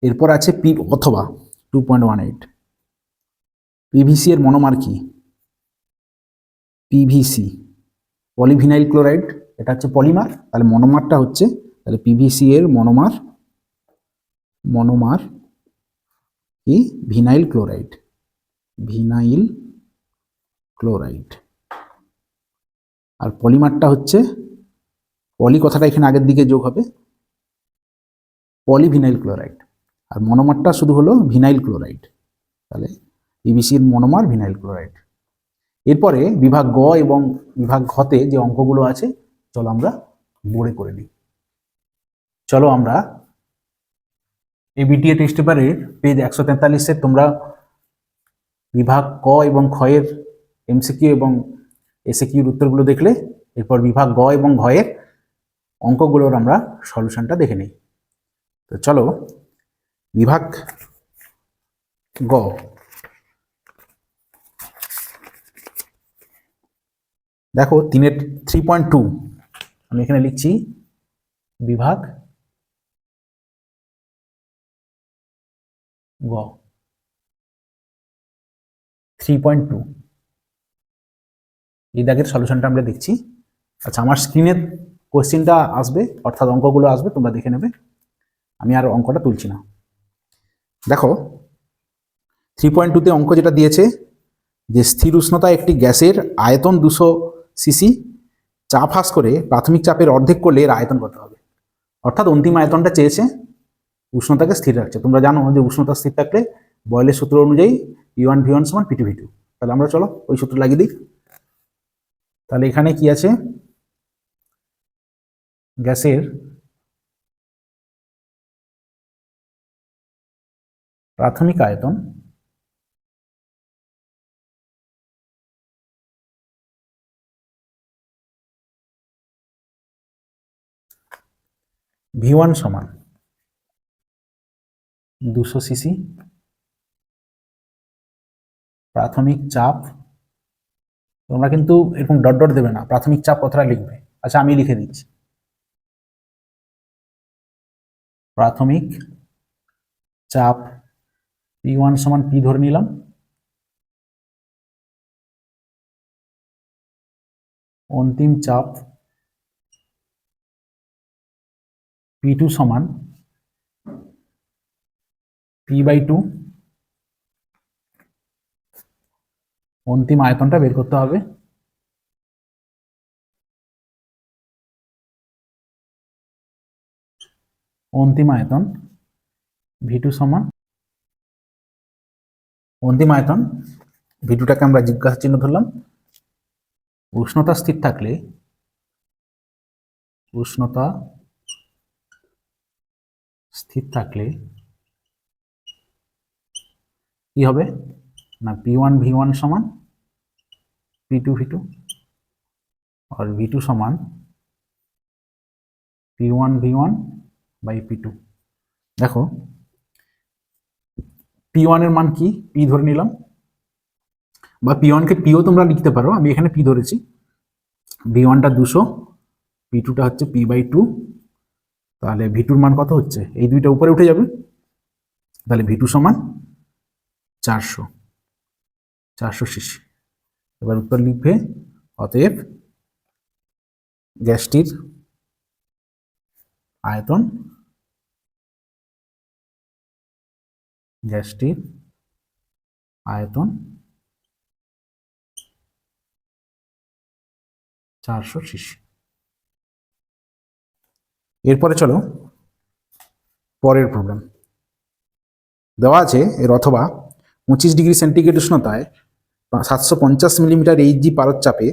এরপর আছে অথবা 2.18 PVC এর মনোমার কি? PVC polyvinyl chloride. এটা হচ্ছে পলিমার, তাহলে মনোমারটা হচ্ছে, তাহলে PVC এর মনোমার কি? Vinyl chloride. Vinyl chloride. আর পলিমারটা হচ্ছে, পলি কথাটা এখানে আগের দিকে যোগ হবে, পলিভিনাইল ক্লোরাইড। আর মনোমারটা শুধু হলো ভিনাইল ক্লোরাইড। তাহলে পিভিসির মনোমার ভিনাইল ক্লোরাইড। এরপরে বিভাগ গ এবং বিভাগ ঘতে যে অঙ্কগুলো আছে চলো আমরা বোর্ডে করে নিই। চলো আমরা এবিটিএ টেস্ট পেপারের পেজ 143-এর তোমরা বিভাগ ক এবং খ এর এমসিকিউ এবং এসএকিউর উত্তরগুলো দেখলে, এরপর বিভাগ গ এবং ঘ এর অঙ্কগুলোর আমরা সলিউশনটা দেখে নিই। তো চলো বিভাগ গ, দেখো 3.2 আমি এখানে লিখছি বিভাগ গ 3.2, এই দাগের সলিউশনটা আমরা দেখছি। আচ্ছা, আমার স্ক্রিনে কোশ্চেনটা আসবে, অর্থাৎ অঙ্কগুলো আসবে, তোমরা দেখে নেবে, আমি আর অঙ্কটা তুলছি না। দেখো 3.2-তে অঙ্ক যেটা দিয়েছে যে স্থির উষ্ণতা একটি গ্যাসের আয়তন 200 সিসি, চাপ হ্রাস করে প্রাথমিক চাপের অর্ধেক করলে এর আয়তন কত হবে। অর্থাৎ অন্তিম আয়তনটা চেয়েছে, উষ্ণতাকে স্থির রাখছে। তোমরা জানো যে উষ্ণতা স্থির থাকলে বয়েলের সূত্র অনুযায়ী P1 V1 সমান P2 V2। তাহলে আমরা চলো ওই সূত্র লাগিয়ে দিই। তাহলে এখানে কি আছে, গ্যাসের প্রাথমিক আয়তন V1 সমান 200 সিসি, প্রাথমিক চাপ, তোমরা কিন্তু এরকম ডট ডট দেবে না, প্রাথমিক চাপ কথাটা লিখবে। আচ্ছা আমি লিখে দিচ্ছি, প্রাথমিক চাপ P1 সমান P ধরে নিলাম, অন্তিম চাপ P2 সমান P/2, অন্তিম আয়তনটা বের করতে হবে। অন্তিম আয়তন V2 সমান, অন্তিম আয়তন V2টাকে আমরা জিজ্ঞাসা চিহ্ন ধরলাম। উষ্ণতা স্থির থাকলে, উষ্ণতা স্থির থাকলে কি হবে না, P1 V1 সমান P2 V2 और V2 সমান P1 V1 বাই P2। দেখো P1 এর মান কি, P ধরে নিলাম, বা P1 কে Pও তোমরা লিখতে পারো, আমি এখানে P ধরেছি। V1টা 200, P2টা হচ্ছে P/2। তাহলে V2-র মান কত হচ্ছে, এই দুইটা উপরে উঠে যাবে, তাহলে V2 সমান 400 সিসি। এবার উত্তর লিখবে, অতএব গ্যাসটির আয়তন, গ্যাসটির আয়তন 400 সিসি। এরপরে চলো পরের প্রবলেম। দেওয়া আছে এর অথবা 25 ডিগ্রি সেন্টিগ্রেড উষ্ণতায় 750 মিলিমিটার Hg পারদ চাপে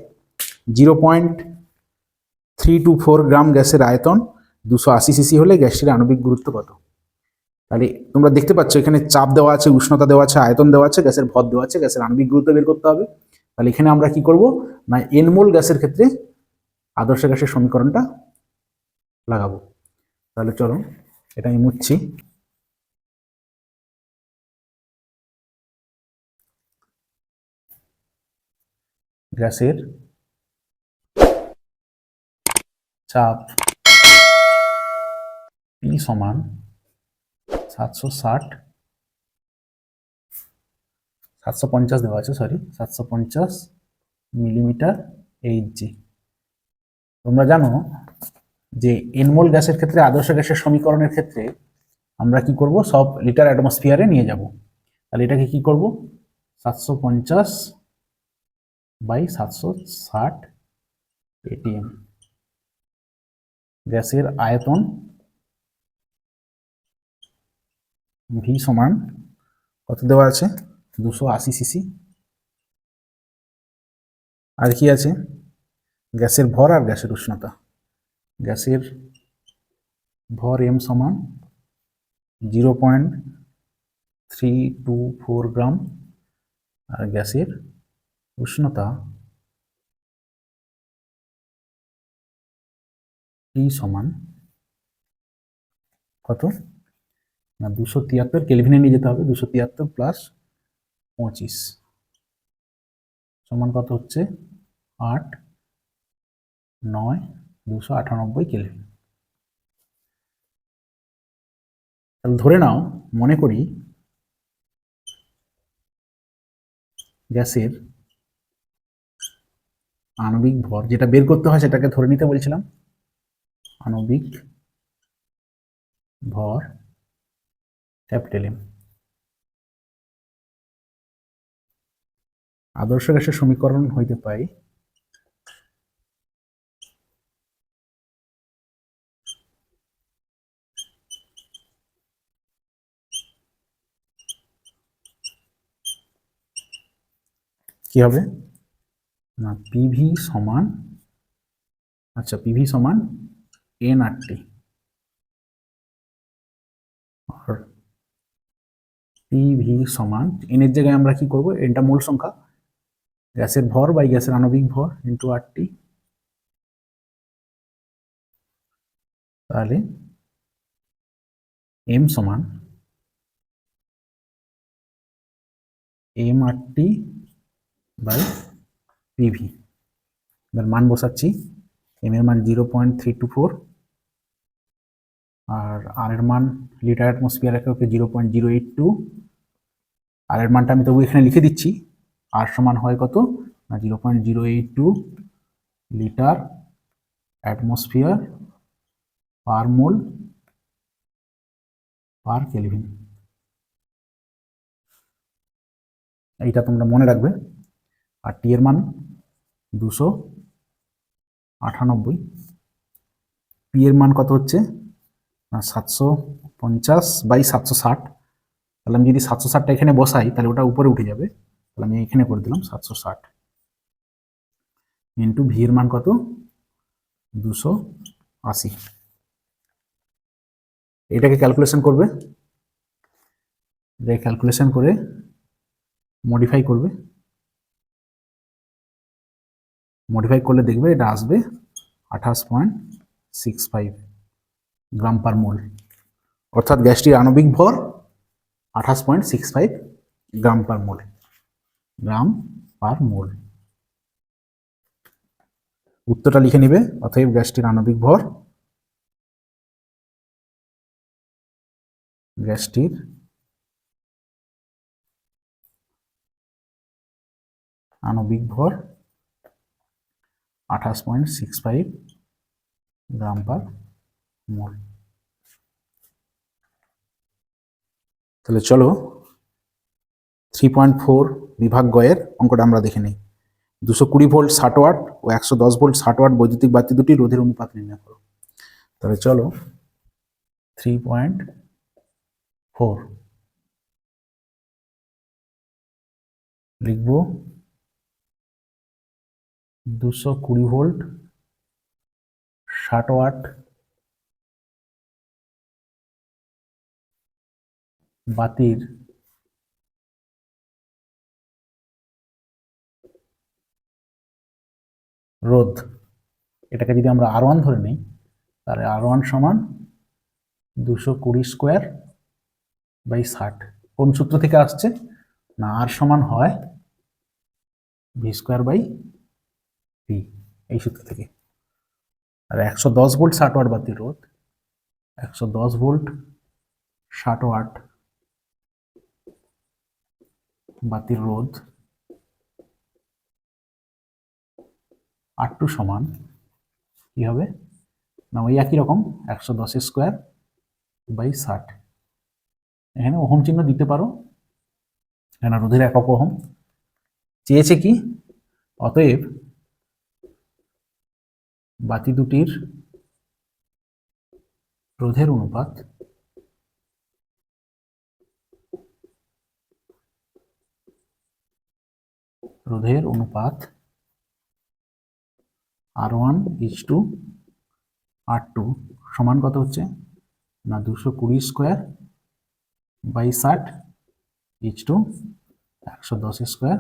0.324 গ্রাম গ্যাসের আয়তন 280 সিসি হলে গ্যাসটির আণবিক গুরুত্ব কত। তাহলে তোমরা দেখতে পাচ্ছ এখানে চাপ দেওয়া আছে, উষ্ণতা দেওয়া আছে, আয়তন দেওয়া আছে, গ্যাসের ভর দেওয়া আছে, গ্যাসের আণবিক গুরুত্ব বের করতে হবে। তাহলে এখানে আমরা কি করব না, এন মোল গ্যাসের ক্ষেত্রে আদর্শ গ্যাসের সমীকরণটা লাগাবো। তাহলে চলো এটা আমি মুছছি। গ্যাসের চাপ P সমান 750 দেওয়া আছে, 750 মিলিমিটার Hg। তোমরা জানো যে এনমোল গ্যাসের ক্ষেত্রে আদর্শ গ্যাসের সমীকরণের ক্ষেত্রে আমরা কি করব, সব লিটার অ্যাটমসফিয়ারে নিয়ে যাব। তাহলে এটাকে কি করব, 750 বাই 760 ATM। গ্যাসের আয়তন ভি সমান কত দেওয়া আছে, 280 সিসি। আর কি আছে, গ্যাসের ভর আর গ্যাসের উষ্ণতা। গ্যাসের ভর এম সমান 0.324 গ্রাম, আর গ্যাসের উষ্ণতা টি সমান কত না 273 কেলভিনে নিয়ে যেতে হবে। 273 প্লাস 25 সমান কত হচ্ছে 8,9,298 কেলভিন। তাহলে ধরে নাও, মনে করি গ্যাসের আণবিক ভর, যেটা বের করতে হয় সেটাকে ধরে নিতে বলছিলাম, আণবিক ভর ক্যাপিটাল এম। আদর্শ গ্যাসের সমীকরণ হইতে পাই কি হবে না পিভি সমান, আচ্ছা পিভি সমান এন আর টি, আর পিভি সমান এন এর জায়গায় আমরা কি করব, এনটা মূল সংখ্যা, গ্যাসের ভর বাই গ্যাসের আণবিক ভর ইন্টু আর টি। তাহলে এম সমান M R T by PV. এবার মান বসাচ্ছি, এম এর মান 0.324, আর আর এর মান লিটার অ্যাটমসফিয়ার এককে 0.082, আর এর মানটা আমি তবু এখানে লিখে দিচ্ছি, আর সমান হয় কত না 0.082 লিটার অ্যাটমসফিয়ার পার মোল পার কেলভিন। এইটা তোমরা মনে রাখবে। আর টি এর মান 298, পি এর মান কত হচ্ছে না 750/760। তাহলে আমি যদি 760টা এখানে বসাই তাহলে ওটা উপরে উঠে যাবে, তাহলে আমি এখানে করে দিলাম 760 ইন্টু ভি এর মান কত 280। এটাকে ক্যালকুলেশন করবে, এটাকে ক্যালকুলেশন করে মডিফাই করবে, মডিফাই করলে দেখবে এটা আসবে 28.65 গ্রাম পার মোল, অর্থাৎ গ্যাসটির আণবিক ভর 28.65 গ্রাম পার মোল, গ্রাম পার মোল। উত্তরটা লিখে নিবে, অতএব গ্যাসটির আণবিক ভর, গ্যাসটির আণবিক ভর 28.65 গ্রাম পার মোল। তাহলে চলো 3.4 বিভাগ গয়ের অঙ্কটা আমরা দেখে নিই। 220 ভোল্ট 60 ওয়াট ও 110 ভোল্ট 60 ওয়াট বৈদ্যুতিক বাতি দুটি রোধের অনুপাত নির্ণয় করো। তাহলে চলো 3.4 লিখব, 220 ভোল্ট 60 ওয়াট বাতির রোধ, এটাকে যদি আমরা R1 ধরে নিই তাহলে R1 সমান 220 স্কোয়ার বাই 60। কোন সূত্র থেকে আসছে না আর সমান হয় ভি স্কোয়ার বাই পি, এই সূত্র থেকে। আর 110 ভোল্ট 60 ওয়াট বাতির রোধ, 110 ভোল্ট 60 ওয়াট বাতির রোধ R2 সমান কি হবে না ওই একই রকম 110 স্কোয়ার বাই 60। এখানে ওহম চিহ্ন দিতে পারো, এখানে রোধের একক ওহম। চেয়েছে কি অতএব বাতি দুটির রোধের অনুপাত R1:R2 সমান কত হচ্ছে না 220 square by 60 is to 110 square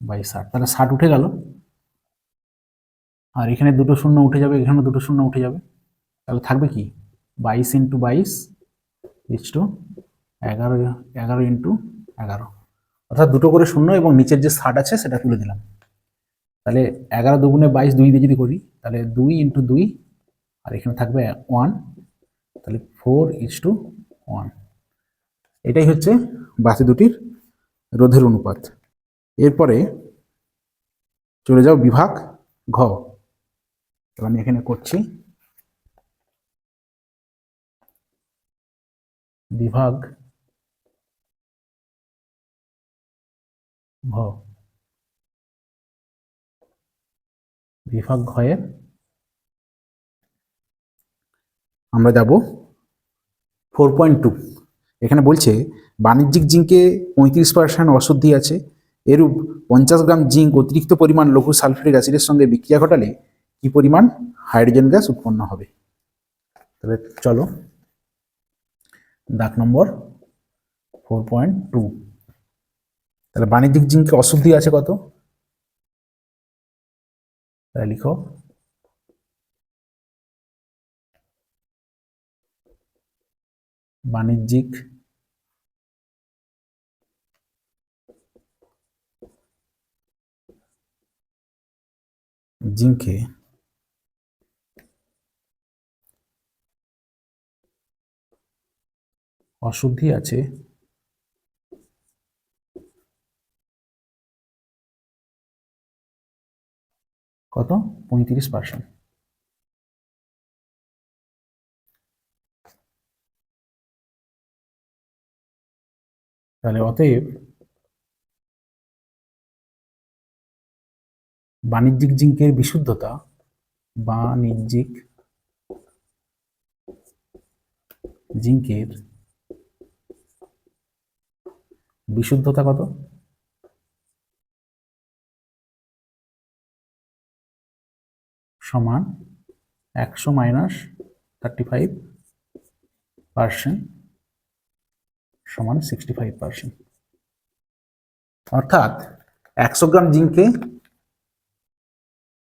by 60। তাহলে 60 উঠে গেল, আর এখানে দুটো শূন্য উঠে যাবে, এখানে দুটো শূন্য উঠে যাবে, তাহলে থাকবে কি 22 ইন্টু 22 ইজ টু 11 ইন্টু 11, অর্থাৎ দুটো করে শূন্য এবং নিচের যে 60 আছে সেটা তুলে দিলাম। তাহলে 11 দুগুণে 22 2 দিয়ে যদি করি তাহলে 2 ইন্টু 2, আর এখানে থাকবে 1, তাহলে 4:1। এটাই হচ্ছে বাতি দুটির রোধের অনুপাত। এরপরে চলে যাও বিভাগ ঘ। আমি এখানে করছি বিভাগ ঘ। বিভাগ ঘয়ের আমরা যাব 4.2। এখানে বলছে বাণিজ্যিক জিঙ্কে 35% অশুদ্ধি আছে, এরূপ 50 গ্রাম জিঙ্ক অতিরিক্ত পরিমাণ লঘু সালফিউরিক অ্যাসিডের সঙ্গে বিক্রিয়া ঘটালে কি পরিমাণ হাইড্রোজেন গ্যাস উৎপন্ন হবে। তবে চলো দাগ নম্বর 4.2। তাহলে বাণিজ্যিক জিঙ্কে অশুদ্ধি আছে কত, তাহলে লিখো বাণিজ্যিক জিঙ্কে অশুদ্ধি আছে কত 35%। তাহলে অতএব বাণিজ্যিক জিঙ্কের বিশুদ্ধতা, বাণিজ্যিক জিঙ্কের বিশুদ্ধতা কত, সমান 100 মাইনাস 35% সমান 65%। অর্থাৎ 100 গ্রাম জিঙ্কে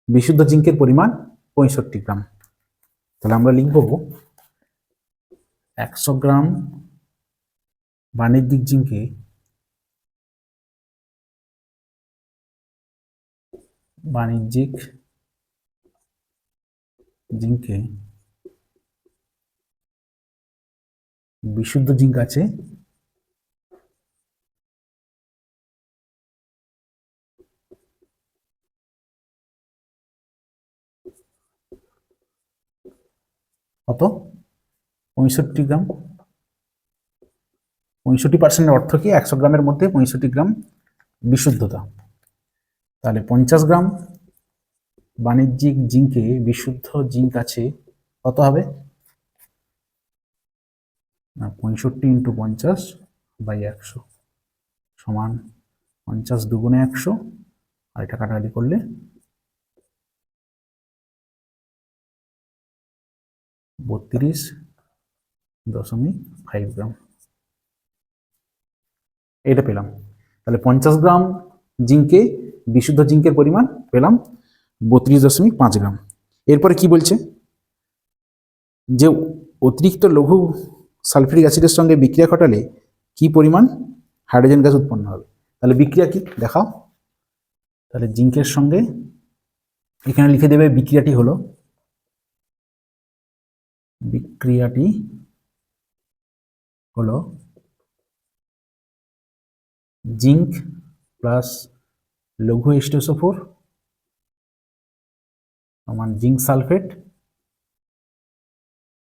বিশুদ্ধ জিঙ্কের পরিমাণ 65 গ্রাম। তাহলে আমরা লিখব 100 গ্রাম বাণিজ্যিক জিঙ্কে বিশুদ্ধ জিঙ্ক আছে কত 65 গ্রাম। 65% অর্থ কি 100 গ্রামের মধ্যে 65 গ্রাম বিশুদ্ধতা। তাহলে 50 গ্রাম বাণিজ্যিক জিঙ্কে বিশুদ্ধ জিঙ্ক আছে কত হবে না 65 ইন্টু 50 বাই 100 সমান 50 দুগুণে 100, আর এটা কাটাকাটি করলে 32.5 গ্রাম এটা পেলাম। তাহলে 50 গ্রাম জিঙ্কে বিশুদ্ধ জিঙ্কের পরিমাণ পেলাম 32.5 গ্রাম। এরপরে কি বলছে যে অতিরিক্ত লঘু সালফিউরিক অ্যাসিডের সঙ্গে বিক্রিয়া ঘটালে কি পরিমাণ হাইড্রোজেন গ্যাস উৎপন্ন হবে। তাহলে বিক্রিয়া কি দেখাও। তাহলে জিঙ্কের সঙ্গে এখানে লিখে দেবে বিক্রিয়াটি হলো জিঙ্ক প্লাস লঘু H2SO4 সমান zinc sulphate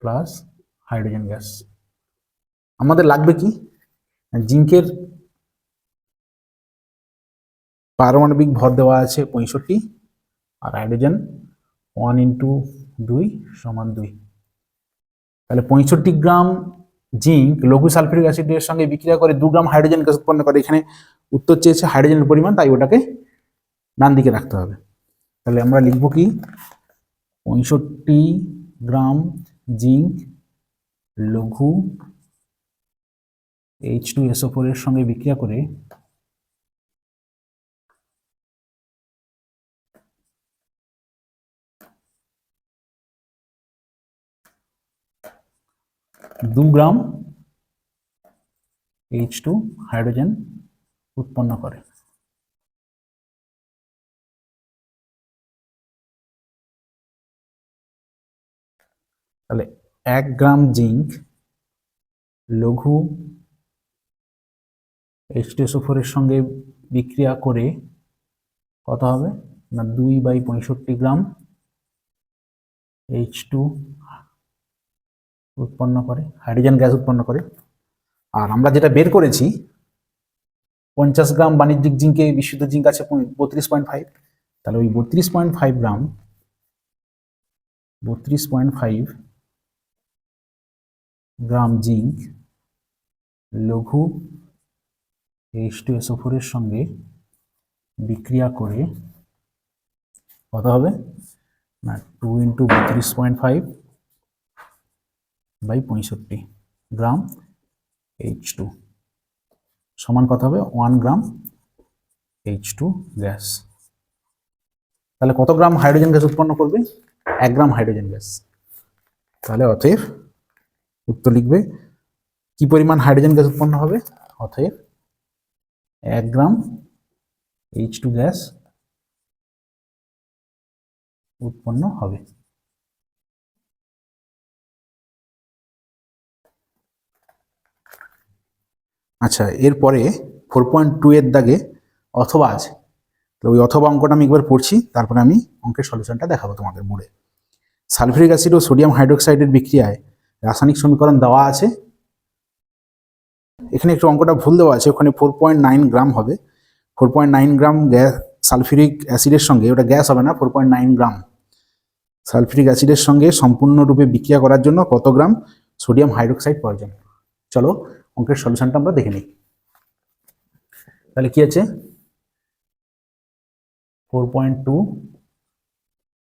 plus hydrogen gas. আমাদের লাগবে কি জিঙ্কের পারমাণবিক ভর দেওয়া আছে 65 আর হাইড্রোজেন 1 × 2 = 2। তাহলে 65 গ্রাম জিঙ্ক লঘু সালফিউরিক অ্যাসিডের সঙ্গে বিক্রিয়া করে 2 গ্রাম হাইড্রোজেন গ্যাস উৎপন্ন করে। এখানে উত্তর চেয়েছে হাইড্রোজেনের পরিমাণ, তাই ওটাকে ডান দিকে রাখতে হবে। তাহলে আমরা লিখব কি 65 গ্রাম জিঙ্ক লঘু H2SO4 এর সঙ্গে বিক্রিয়া করে 2 গ্রাম H2 হাইড্রোজেন উৎপন্ন করে। তাহলে 1 গ্রাম জিঙ্ক লঘু H2SO4 এর সঙ্গে বিক্রিয়া করে কত হবে না 2/65 গ্রাম H2 উৎপন্ন করে, হাইড্রোজেন গ্যাস উৎপন্ন করে। আর আমরা যেটা বের করেছি 50 গ্রাম বাণিজ্যিক জিঙ্কে বিশুদ্ধ জিঙ্ক আছে 32.5, তাহলে ওই 32.5 গ্রাম 32.5 গ্রাম জিঙ্ক লঘু H2SO4 এর সঙ্গে বিক্রিয়া করে কত হবে না 2 × 32.5/65 গ্রাম H2 সমান কত হবে 1 গ্রাম H2 গ্যাস। তাহলে কত গ্রাম হাইড্রোজেন গ্যাস উৎপন্ন করবে 1 গ্রাম হাইড্রোজেন গ্যাস। তাহলে অতএব উত্তর লিখবে কি পরিমাণ হাইড্রোজেন গ্যাস উৎপন্ন হবে, অতএব 1 গ্রাম H2 গ্যাস উৎপন্ন হবে। আচ্ছা, এরপরে 4.2 এর দাগে অথবা আছে, তো ওই অথবা অঙ্কটা আমি একবার পড়ছি, তারপরে আমি অঙ্কের সলিউশনটা দেখাবো তোমাদের বোর্ডে। সালফিউরিক অ্যাসিড ও সোডিয়াম হাইড্রোক্সাইডের বিক্রিয়ায় রাসায়নিক সমীকরণ দেওয়া আছে। এখানে একটু অঙ্কটা ভুল দেওয়া আছে, ওখানে 4.9 গ্রাম হবে। 4.9 গ্রাম গ্যাস সালফিউরিক অ্যাসিডের সঙ্গে, ওটা গ্যাস হবে না, 4.9 গ্রাম সালফিউরিক অ্যাসিডের সঙ্গে সম্পূর্ণরূপে বিক্রিয়া করার জন্য কত গ্রাম সোডিয়াম হাইড্রোক্সাইড প্রয়োজন। চলো অঙ্কের সলিউশনটা আমরা দেখে নিই। তাহলে কি আছে 4.2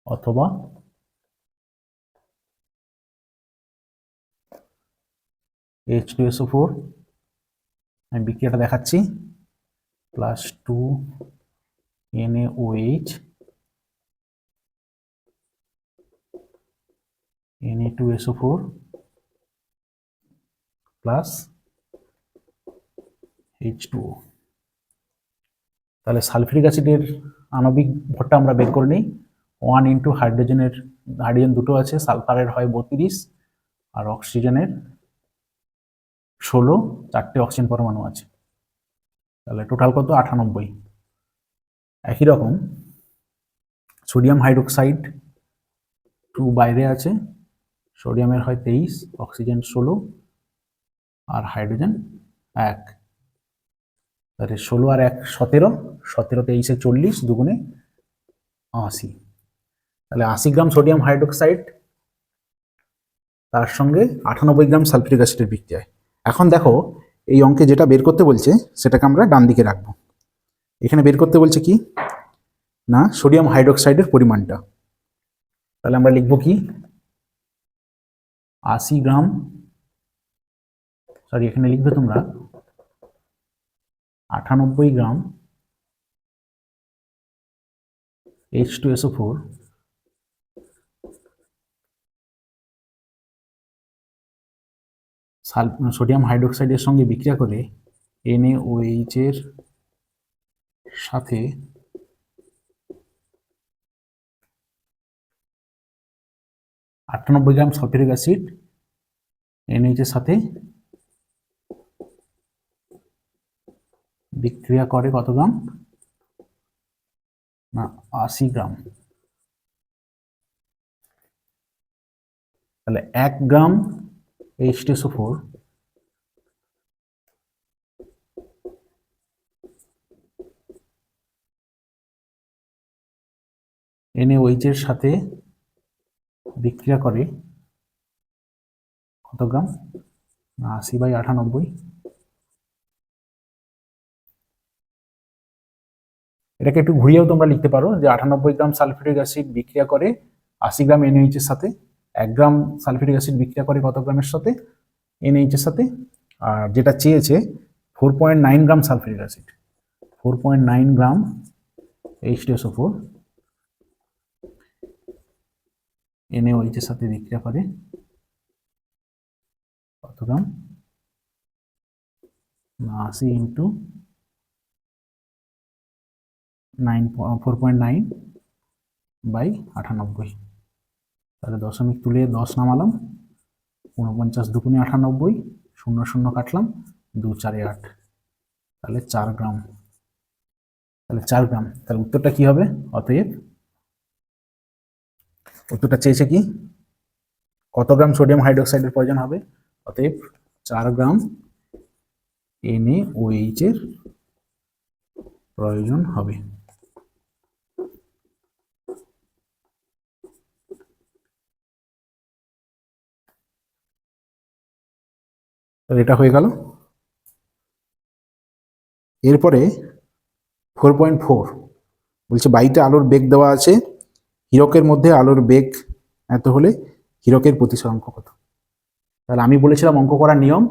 অথবা H2SO4, আমি বিক্রিয়াটা দেখাচ্ছি, +2 NaOH Na2SO4 প্লাস H2O। তাহলে সালফিউরিক অ্যাসিডের আণবিক ভরটা আমরা বের করে নিই। 1 × হাইড্রোজেনের, হাইড্রোজেন দুটো আছে, সালফারের হয় 32 আর অক্সিজেনের 16, 4টে অক্সিজেন পরমাণু আছে, তাহলে টোটাল কত 98। একই রকম সোডিয়াম হাইড্রোক্সাইড 2 বাইরে আছে, সোডিয়ামের হয় 23, অক্সিজেন 16 আর হাইড্রোজেন 1, তাহলে 16 আর 1 17, 17 23 40, 2 × 80। তাহলে 80 গ্রাম সোডিয়াম হাইড্রোক্সাইড তার সঙ্গে 98 গ্রাম সালফিউরিক অ্যাসিডের বিক্রিয়ায়। এখন দেখো এই অঙ্কে যেটা বের করতে বলছে সেটাকে আমরা ডান দিকে রাখবো। এখানে বের করতে বলছে কি না সোডিয়াম হাইড্রোক্সাইডের পরিমাণটা। তাহলে আমরা লিখব কি 80 গ্রাম, সরি এখানে লিখবে তোমরা 98 গ্রাম H2SO4 সোডিয়াম হাইড্রোক্সাইডের সঙ্গে বিক্রিয়া করে NaOH এর সাথে 98 গ্রাম সালফিউরিক অ্যাসিড NaOH এর সাথে বিক্রিয়া করে কত গ্রাম না 80 গ্রাম। তাহলে 1 গ্রাম H2SO4 NaOH এর সাথে বিক্রিয়া করে কত গ্রাম? 80/98। এটাকে একটু ঘুরিয়েও তোমরা লিখতে পারো যে 98 গ্রাম সালফিউরিক অ্যাসিড বিক্রিয়া করে 80 গ্রাম NaOH এর সাথে। 1 গ্রাম সালফিউরিক অ্যাসিড বিক্রিয়া করে কত গ্রামের সাথে? NaOH এর সাথে। আর যেটা চেয়েছে 4.9 গ্রাম সালফিউরিক অ্যাসিড, 4.9 গ্রাম H2SO4 NaOH এর সাথে বিক্রিয়া করে কত গ্রাম? 80 ইন্টু 4.9/98। তাহলে দশমিক তুলে 10 নামালাম, 49 দুগুণে 98, 0 0 কাটলাম, 2 4 8, তাহলে 4 গ্রাম। তাহলে 4 গ্রাম। তাহলে উত্তরটা কি হবে? অতএব উত্তরটা চেয়েছে কি, কত গ্রাম সোডিয়াম হাইড্রোক্সাইডের প্রয়োজন হবে? অতএব 4 গ্রাম NaOH এর প্রয়োজন হবে। এটা হয়ে গেল। এরপরে 4.4 বলছে বায়ুতে আলোর বেগ দেওয়া আছে, হীরকের মধ্যে আলোর বেগ এত হলে হীরকের প্রতিসরাঙ্ক কত? তাহলে আমি বলেছিলাম অঙ্ক করার নিয়ম,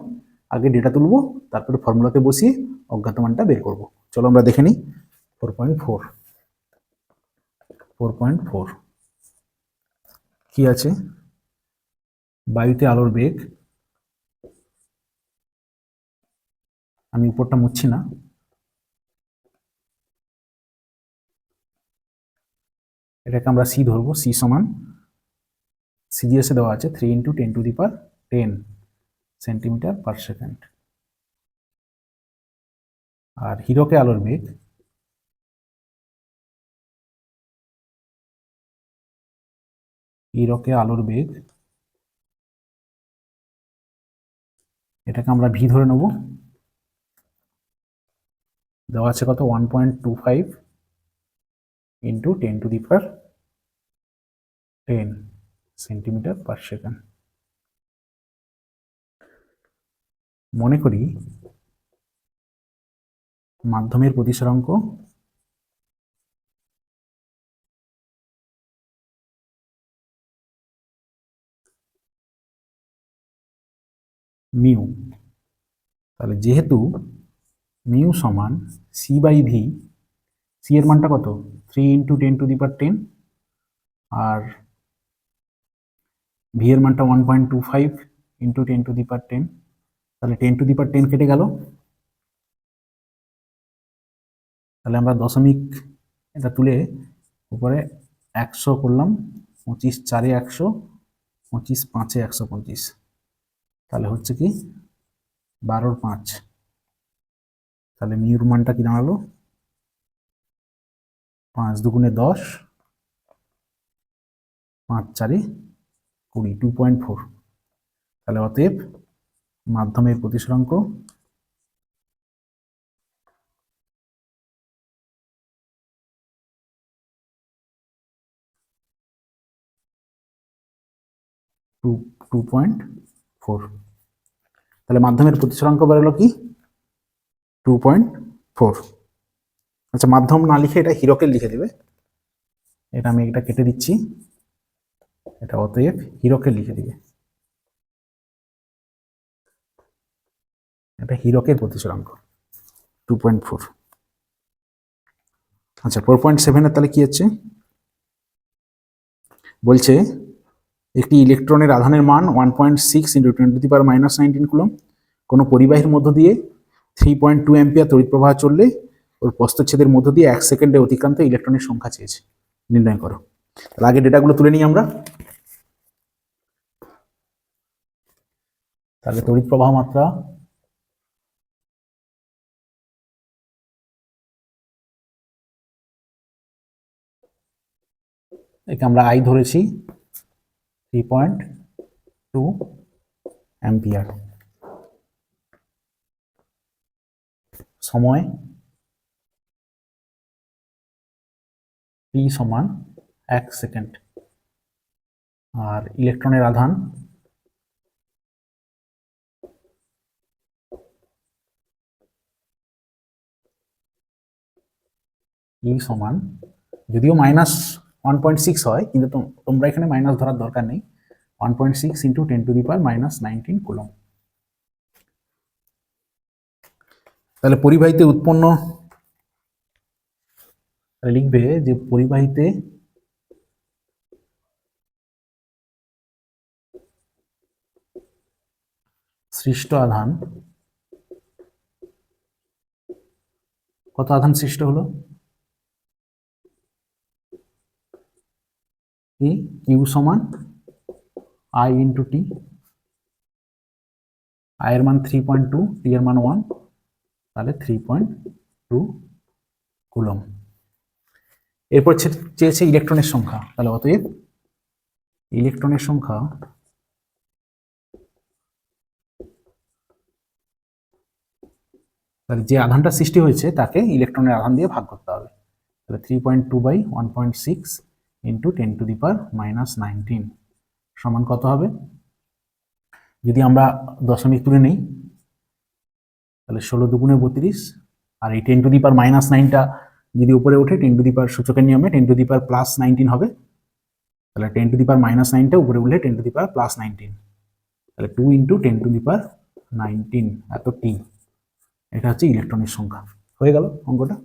আগে ডেটা তুলবো, তারপরে ফর্মুলাতে বসিয়ে অজ্ঞাত মানটা বের করব। চলো আমরা দেখে নিই। 4.4 কি আছে? বায়ুতে আলোর বেগ, আমি উপরটা মুছছি না, এটাকে আমরা সি ধরবো। সি সমান সিজিএসে দেওয়া আছে 3 × 10⁻10 সেন্টিমিটার পার সেকেন্ড। আর হীরকে আলোর বেগ এটাকে আমরা ভি ধরে নেব। দেওয়া আছে কত? 1.25 × 10⁻10 সেন্টিমিটার পার সেকেন্ড। মনে করি মাধ্যমের প্রতিসরাঙ্ক মিউ। তাহলে যেহেতু মিউ সমান C/V, সি এর মানটা কত? 3 × 10⁻10, আর ভি এর মানটা 1.25 × 10⁻10। তাহলে 10⁻10 কেটে গেল। তাহলে আমরা দশমিক এটা তুলে উপরে 100 করলাম, 25 4 এ 100, 25 5 এ 125, তাহলে হচ্ছে কি 12/5। তাহলে মিউর মানটা কি দাঁড়ালো? 5 দুগুণে 10, 5 4 এ 20, 2.4। তাহলে অতএব মাধ্যমের প্রতিসরাঙ্ক টু 2.4। তাহলে মাধ্যমের প্রতিসরাঙ্ক বেরোলো কি? 2.4। আচ্ছা, মাধ্যম না লিখে এটা হীরকের লিখে দেবে। এটা আমি এটা কেটে দিচ্ছি, এটা অতএব হীরকের লিখে দিবে। এটা হীরকের প্রতিসরাঙ্ক 2.4। আচ্ছা, 4.7 এর তাহলে কি হচ্ছে? বলছে একটি ইলেকট্রনের আধানের মান 1.6 × 10⁻−19 কুলম্ব। কোনো পরিবাহীর মধ্য দিয়ে 3.2 অ্যাম্পিয়ার তড়িৎ প্রবাহ চললে ওর প্রস্থচ্ছেদের মধ্য দিয়ে 1 সেকেন্ডে অতিক্রান্ত ইলেকট্রনের সংখ্যা চেয়েছে, নির্ণয় করো। তাহলে আগে ডেটাগুলো তুলে নিই আমরা। তাহলে তড়িৎ প্রবাহ মাত্রা একে আমরা আই ধরেছি 3.2 অ্যাম্পিয়ার। সময় t সমান 1 সেকেন্ড। আর ইলেকট্রনের আধান ই সমান, যদিও -1.6 হয়, কিন্তু তোমরা এখানে মাইনাস ধরার দরকার নেই, 1.6 ইন্টু 10⁻⁻19 কুলম। তাহলে পরিবাহীতে উৎপন্ন, লিখবে যে পরিবাহীতে সৃষ্ট আধান, কত আধান সৃষ্ট হলো? কিউ সমান আই ইন্টু টি। আই এর মান 3.2, টি এর মান 1, তাহলে 3.2 কুলম। এরপর চেয়েছে ইলেকট্রনের সংখ্যা, তাহলে অতএব ইলেকট্রনের সংখ্যা তাহলে যে আধানটা সৃষ্টি হয়েছে তাকে ইলেকট্রনের আধান দিয়ে ভাগ করতে হবে। তাহলে 3.2/1.6 ইন্টু 10⁻⁻19 সমান কত হবে? যদি আমরা দশমিক তুলে নেই তাহলে 16 দুগুণে 32, আর এই 10⁻⁻9টা যদি উপরে ওঠে 10 সূচকের নিয়মে 10⁻+19 হবে। তাহলে 10⁻⁻9টা উপরে উঠলে 10⁻+19, তাহলে 2 ইন্টু 10⁻19 এত টি। এটা হচ্ছে ইলেকট্রনের সংখ্যা। হয়ে গেল অঙ্কটা।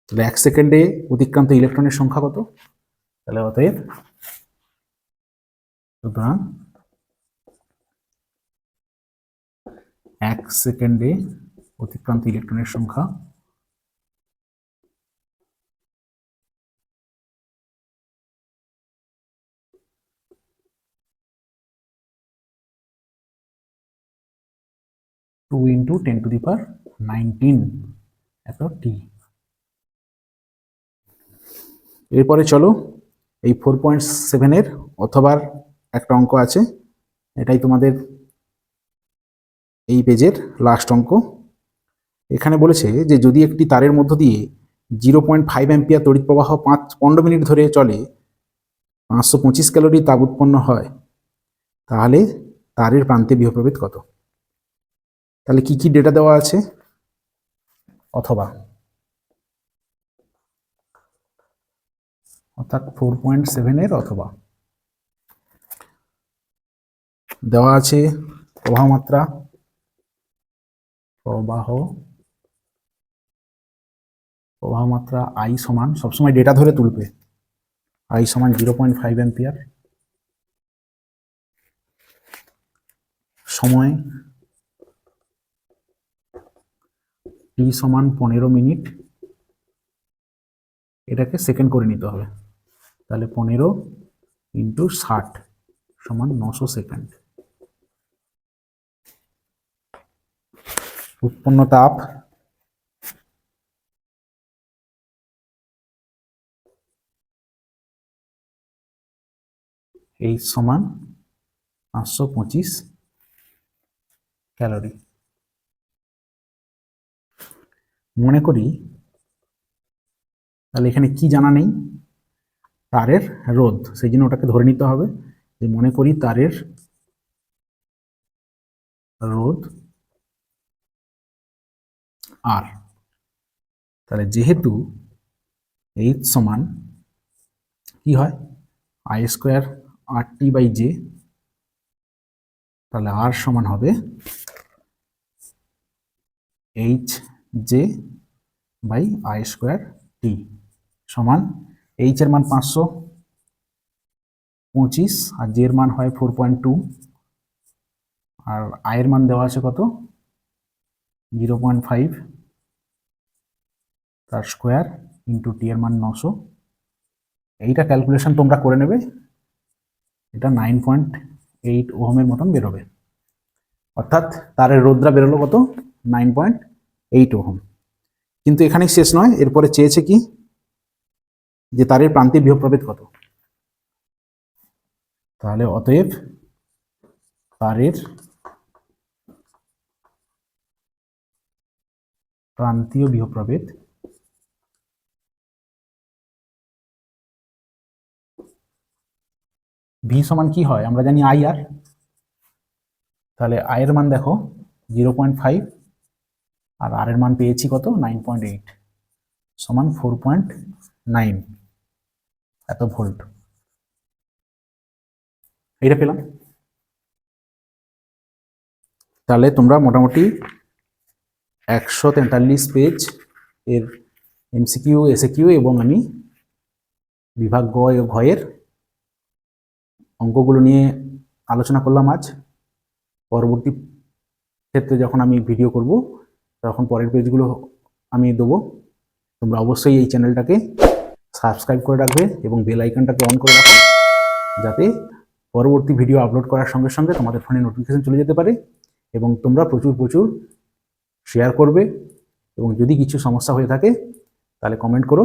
তাহলে 1 সেকেন্ডে অতিক্রান্ত ইলেকট্রনের সংখ্যা কত? তাহলে অতএব সুতরাং 1 সেকেন্ডে অতিক্রান্ত ইলেকট্রনের সংখ্যা টু ইন্টু 10⁻19 এত টি। এরপরে চলো এই 4.7 অথবার একটা অঙ্ক আছে, এটাই তোমাদের এই পেজের লাস্ট অঙ্ক। এখানে বলেছে যে যদি একটি তারের মধ্য দিয়ে 0.5 অ্যাম্পিয়ার তড়িৎ প্রবাহ 15 মিনিট ধরে চলে, 525 ক্যালোরি তাপ উৎপন্ন হয়, তাহলে তারের প্রান্তে বিভব প্রভেদ কত? তাহলে কি কি ডেটা দেওয়া আছে? অথবা, অর্থাৎ 4.7 অথবা দেওয়া আছে প্রবাহ মাত্রা আই সমান, সবসময় ডেটা ধরে তুলবে, আই সমান 0.5 অ্যাম্পিয়ার, সময় টি সমান 15 মিনিট, এটাকে সেকেন্ড করে নিতে হবে, তাহলে 15 ইন্টু 60 সমান 900 সেকেন্ড। উৎপন্ন তাপ এইচ সমান 525 ক্যালোরি। মনে করি, তাহলে এখানে কি জানা নেই? তারের রোধ, সেই জন্য ওটাকে ধরে নিতে হবে যে মনে করি তারের রোধ আর, তাহলে যেহেতু এইচ সমান কি হয় I square R T by J, তাহলে আর সমান হবে H J by I square T সমান, এইচ এর মান 525 আর জে এর মান হয় 4.2, আর আই এর মান দেওয়া আছে কত 0.5, তার স্কোয়ার ইন্টু টি এর মান 900। এইটা ক্যালকুলেশন তোমরা করে নেবে, এটা 9.8 ওহমের মতন বেরোবে, অর্থাৎ তারের রোধটা বেরোলো কত 9.8 ওহম। কিন্তু এখানেই শেষ নয়, এরপরে চেয়েছে কি যে তারের প্রান্তিক বিভব প্রভেদ কত। তাহলে অতএব তারের প্রান্তীয় বিভব প্রভেদ ভি সমান কি হয় আমরা জানি আই আর, তাহলে আই এর মান দেখো 0.5 আর আর এর মান পেয়েছি কত 9.8 সমান 4.9 এত ভোল্ট, এটা পেলাম। তাহলে তোমরা মোটামুটি 143 পেজ এর এমসিকিউ এসএকিউ এবং আমি বিভাগ ঘয়ের অঙ্কগুলো নিয়ে আলোচনা করলাম আজ। পরবর্তী ক্ষেত্রে যখন আমি ভিডিও করব তখন পরের পেজগুলো আমি দেবো। তোমরা অবশ্যই এই চ্যানেলটাকে সাবস্ক্রাইব করে রাখবে এবং বেল আইকনটাকে অন করে রাখো, যাতে পরবর্তী ভিডিও আপলোড করার সঙ্গে সঙ্গে তোমাদের ফোনে নোটিফিকেশন চলে যেতে পারে। এবং তোমরা প্রচুর প্রচুর শেয়ার করবে এবং যদি কিছু সমস্যা হয়ে থাকে তাহলে কমেন্ট করো।